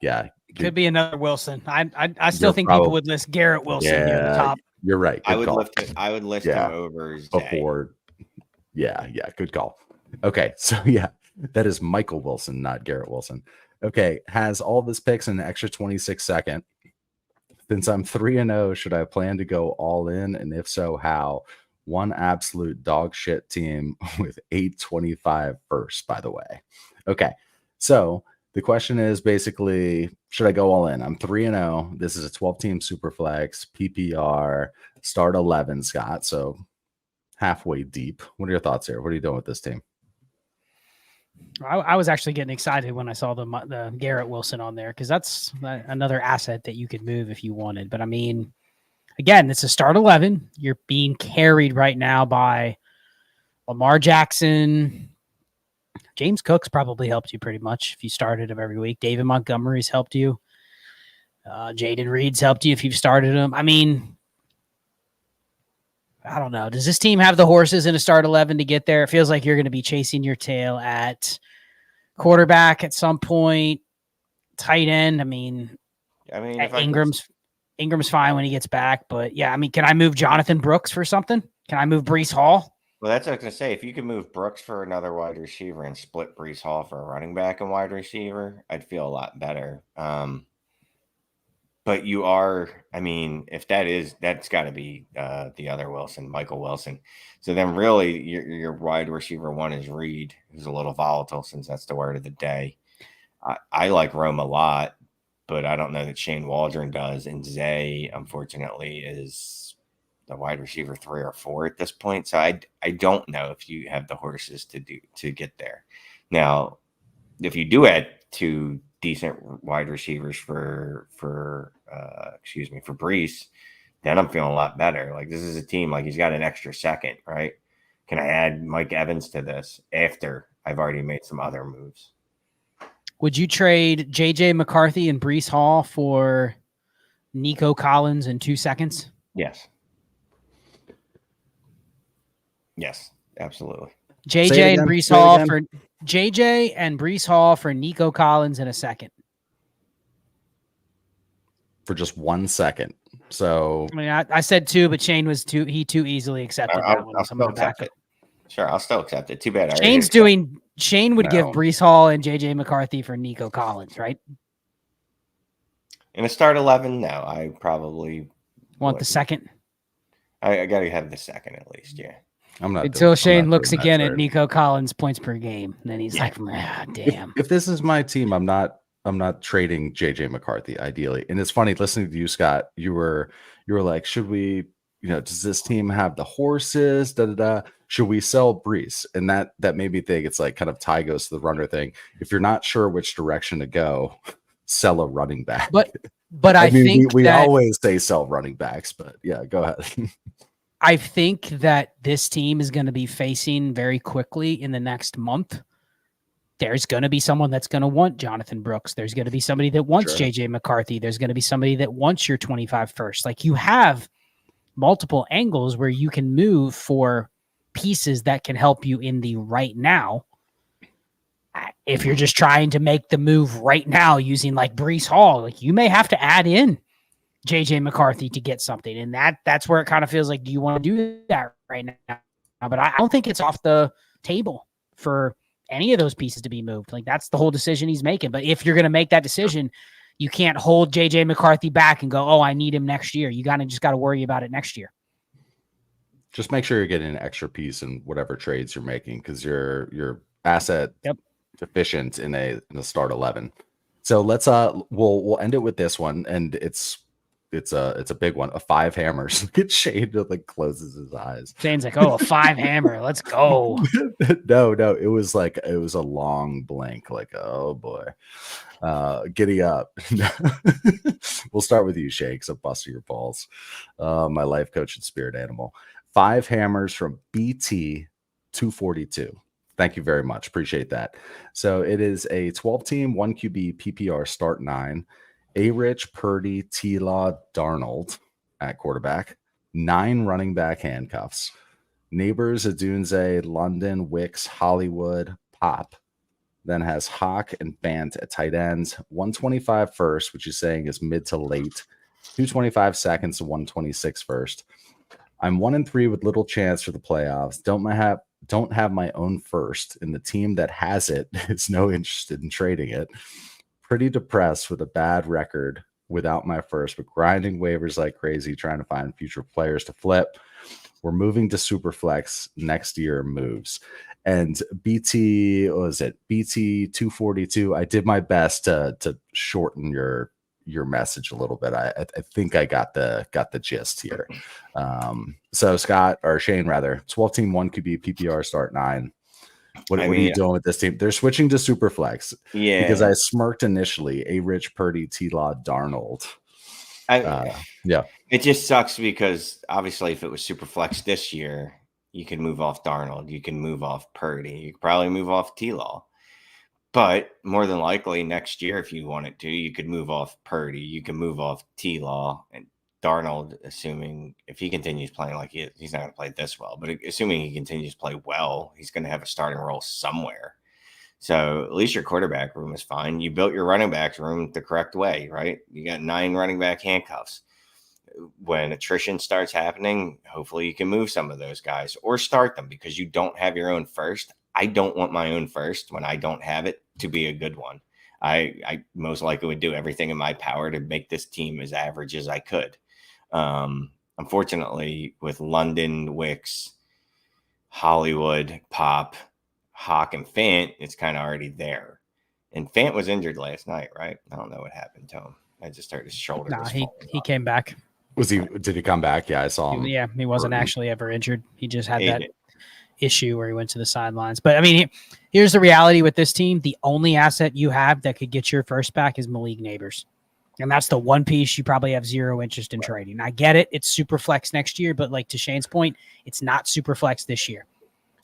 Could be another Wilson. I still think people would list Garrett Wilson near the top. You're right. I would list him over before. Yeah, good call. Okay, so yeah, that is Michael Wilson, not Garrett Wilson. Okay, has all of his picks in an extra 26 second. Since I'm 3-0, should I plan to go all in? And if so, how? One absolute dog shit team with 825 first, by the way. Okay. So the question is basically, should I go all in? I'm 3-0. This is a 12-team Superflex, PPR, start 11, Scott. So halfway deep. What are your thoughts here? What are you doing with this team? I was actually getting excited when I saw the Garrett Wilson on there because that's another asset that you could move if you wanted. But I mean, again, it's a start 11. You're being carried right now by Lamar Jackson. James Cook's probably helped you pretty much if you started him every week. David Montgomery's helped you. Jaden Reed's helped you if you've started him. I mean, I don't know. Does this team have the horses in a start 11 to get there? It feels like you're going to be chasing your tail at quarterback at some point, tight end. I mean, Ingram's fine when he gets back, but yeah, I mean, can I move Jonathan Brooks for something? Can I move Breece Hall? Well, that's what I was going to say. If you could move Brooks for another wide receiver and split Breece Hall for a running back and wide receiver, I'd feel a lot better. But you are, I mean, if that's got to be the other Wilson, Michael Wilson. So then really your wide receiver one is Reed, who's a little volatile since that's the word of the day. I like Rome a lot, but I don't know that Shane Waldron does. And Zay, unfortunately, is the wide receiver 3 or 4 at this point. So I don't know if you have the horses to get there. Now, if you do add 2 decent wide receivers for Breece, then I'm feeling a lot better. Like this is a team, like he's got an extra second, right? Can I add Mike Evans to this after I've already made some other moves? Would you trade JJ McCarthy and Breece Hall for Nico Collins in 2 seconds? Yes, absolutely. JJ and Breece Hall for JJ and Brees Hall for Nico Collins in a second. For just 1 second. So I mean, I said 2, but Shane was too easily accepted that one. I'll So I'm still gonna back accept up. it. Sure, I'll still accept it. Too bad. Shane would give Brees Hall and JJ McCarthy for Nico Collins, right? In a start 11, no, I probably want the second. I got to have the second at least, yeah. I'm not until Shane not looks doing again that at trade. Nico Collins points per game, and then he's like, damn. If this is my team, I'm not trading JJ McCarthy ideally. And it's funny listening to you, Scott. You were like, should we, does this team have the horses? Should we sell Brees? And that made me think it's like kind of tie goes to the runner thing. If you're not sure which direction to go, sell a running back. But I mean, think we always say sell running backs, but yeah, go ahead. I think that this team is going to be facing very quickly in the next month. There's going to be someone that's going to want Jonathan Brooks. There's going to be somebody that wants JJ McCarthy. There's going to be somebody that wants your 25 first. Like, you have multiple angles where you can move for pieces that can help you in the right now. If you're just trying to make the move right now using like Brees Hall, like, you may have to add in JJ McCarthy to get something. And that's where it kind of feels like, do you want to do that right now? But I don't think it's off the table for any of those pieces to be moved. Like, that's the whole decision he's making. But if you're going to make that decision, you can't hold JJ McCarthy back and go, oh, I need him next year. You just got to worry about it next year. Just make sure you're getting an extra piece in whatever trades you're making, because you're asset deficient in a start 11. So let's we'll end it with this one, and it's a big one. A 5 hammers. Look at Shane like closes his eyes. Shane's like, oh, a 5 hammer. Let's go. No, it was a long blank. Like, oh boy, giddy up. We'll start with you, Shane, because I'm busting your balls. My life coach and spirit animal. 5 hammers from BT 242. Thank you very much. Appreciate that. So it is a 12-team, 1 QB PPR start 9. A-Rich, Purdy, T-Law, Darnold at quarterback. 9 running back handcuffs. Neighbors, Odunze, London, Wicks, Hollywood, Pop. Then has Hawk and Bant at tight ends. 125 first, which is saying is mid to late. 225 seconds to 126 first. I'm 1-3 with little chance for the playoffs. Don't have my own first, and the team that has it is no interested in trading it. Pretty depressed with a bad record without my first, but grinding waivers like crazy, trying to find future players to flip. We're moving to Superflex next year moves. And BT, what was it? BT 242. I did my best to shorten your message a little bit. I think I got the gist here. So Scott, or Shane rather, 12-team 1 QB PPR start 9. What are you doing with this team? They're switching to Superflex. Yeah. Because I smirked initially. A-Rich, Purdy, T-Law, Darnold. Yeah. It just sucks because obviously if it was Superflex this year, you can move off Darnold. You can move off Purdy. You could probably move off T-Law. But more than likely next year, if you wanted to, you could move off Purdy. You can move off T-Law and Darnold, assuming if he continues playing like he's not going to play this well, but assuming he continues to play well, he's going to have a starting role somewhere. So at least your quarterback room is fine. You built your running backs room the correct way, right? You got 9 running back handcuffs. When attrition starts happening, hopefully you can move some of those guys or start them because you don't have your own first. I don't want my own first when I don't have it to be a good one. I most likely would do everything in my power to make this team as average as I could. Unfortunately, with London, Wicks, Hollywood, Pop, Hawk, and Fant, it's kind of already there. And Fant was injured last night, right? I don't know what happened to him. I just heard his shoulder. No, he came back. Did he come back? Yeah, I saw him. Yeah, he wasn't actually ever injured. He just had that issue where he went to the sidelines. But I mean, here's the reality with this team. The only asset you have that could get your first back is Malik Neighbors. And that's the one piece you probably have zero interest in trading. I get it. It's super flex next year, but like to Shane's point, it's not super flex this year.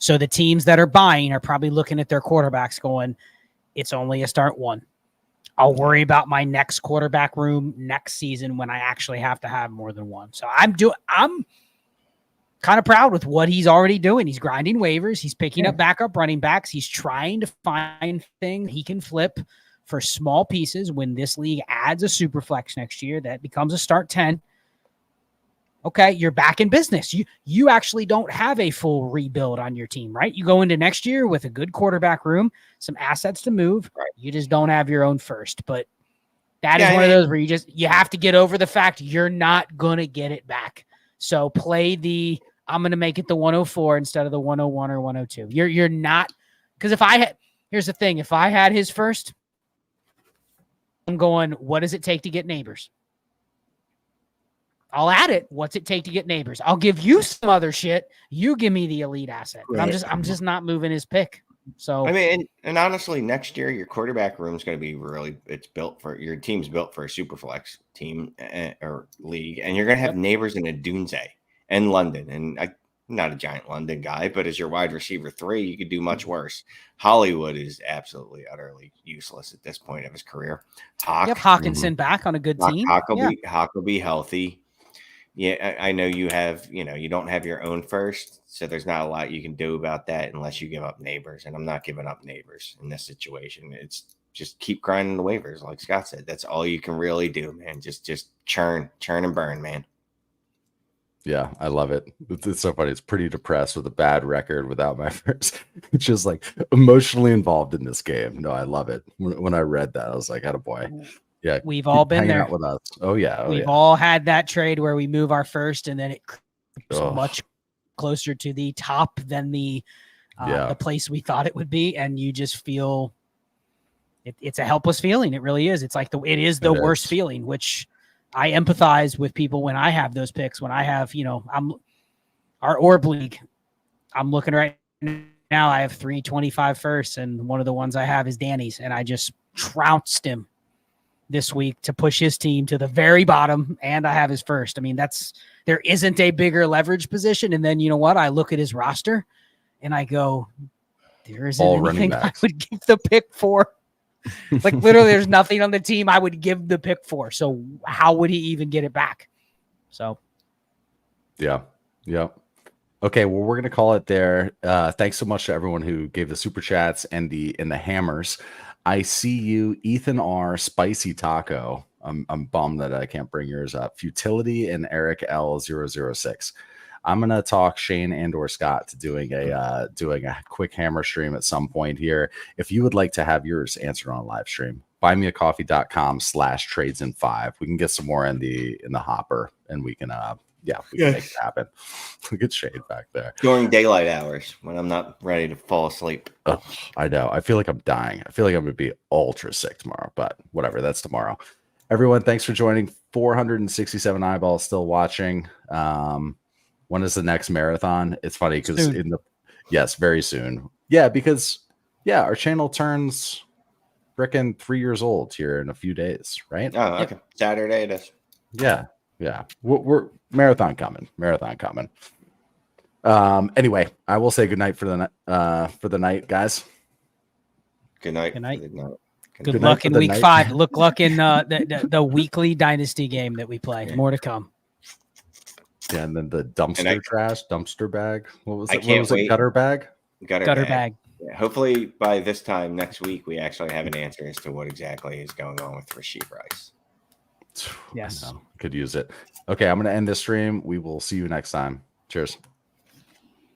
So the teams that are buying are probably looking at their quarterbacks going, it's only a start 1. I'll worry about my next quarterback room next season when I actually have to have more than one. So I'm kind of proud with what he's already doing. He's grinding waivers. He's picking up backup running backs. He's trying to find things he can flip for small pieces. When this league adds a super flex next year, that becomes a start 10. Okay, you're back in business. You actually don't have a full rebuild on your team, right? You go into next year with a good quarterback room, some assets to move. Right. You just don't have your own first. But that is one of those where you have to get over the fact you're not going to get it back. So play I'm going to make it the 104 instead of the 101 or 102. You're not, because here's the thing. If I had his first, I'm going, what does it take to get Neighbors? I'll add it. What's it take to get Neighbors? I'll give you some other shit. You give me the elite asset. But I'm just not moving his pick. So I mean, and honestly, next year your quarterback room is going to be your team's built for a super flex team or league, and you're going to have Neighbors and Odunze and London. And I'm not a giant London guy, but as your wide receiver 3, you could do much worse. Hollywood is absolutely utterly useless at this point of his career. Hawkinson back on a good team. Hawk will be healthy. Yeah, I know you have, you don't have your own first, so there's not a lot you can do about that unless you give up Neighbors, and I'm not giving up Neighbors in this situation. It's just keep grinding the waivers, like Scott said. That's all you can really do, man. Just churn and burn, man. Yeah, I love it. It's so funny. It's pretty depressed with a bad record without my first. It's just like emotionally involved in this game. No, I love it. When I read that, I was like, attaboy. Yeah, we've all been there with us. Oh yeah, we've all had that trade where we move our first, and then it creeps much closer to the top than the place we thought it would be, and you just feel it's a helpless feeling. It really is. It's like it is the worst feeling, which I empathize with people when I have those picks. When I have, I'm our Orb League. I'm looking right now. I have 325 firsts, and one of the ones I have is Danny's, and I just trounced him this week to push his team to the very bottom, and I have his first. I mean, there isn't a bigger leverage position. And then you know what? I look at his roster and I go, there isn't anything I would give the pick for. Like literally there's nothing on the team I would give the pick for. So how would he even get it back? So yeah. Okay, well, we're gonna call it there. Thanks so much to everyone who gave the super chats and the hammers. I see you, Ethan R, Spicy Taco. I'm bummed that I can't bring yours up. Futility and Eric L006. I'm gonna talk Shane and/or Scott to doing a quick hammer stream at some point here. If you would like to have yours answered on a live stream, buymeacoffee.com/trades5. We can get some more in the hopper, and we can make it happen. Look at Shane back there. During daylight hours when I'm not ready to fall asleep. Oh, I know. I feel like I'm dying. I feel like I'm going to be ultra sick tomorrow, but whatever. That's tomorrow. Everyone, thanks for joining. 467 eyeballs still watching. When is the next marathon? It's funny because very soon. Yeah, because our channel turns frickin' 3 years old here in a few days, right? Oh, okay. Saturday it is. Yeah. We're marathon coming. Anyway, I will say good night for the night, guys. Good night. Good luck in week 5. Look luck in the weekly Dynasty game that we play. More to come. Yeah, and then the dumpster bag. What was it? What was it? Gutter bag? Gutter bag. Yeah, hopefully by this time next week, we actually have an answer as to what exactly is going on with Rashee Rice. Yes. Could use it. Okay, I'm going to end this stream. We will see you next time. Cheers.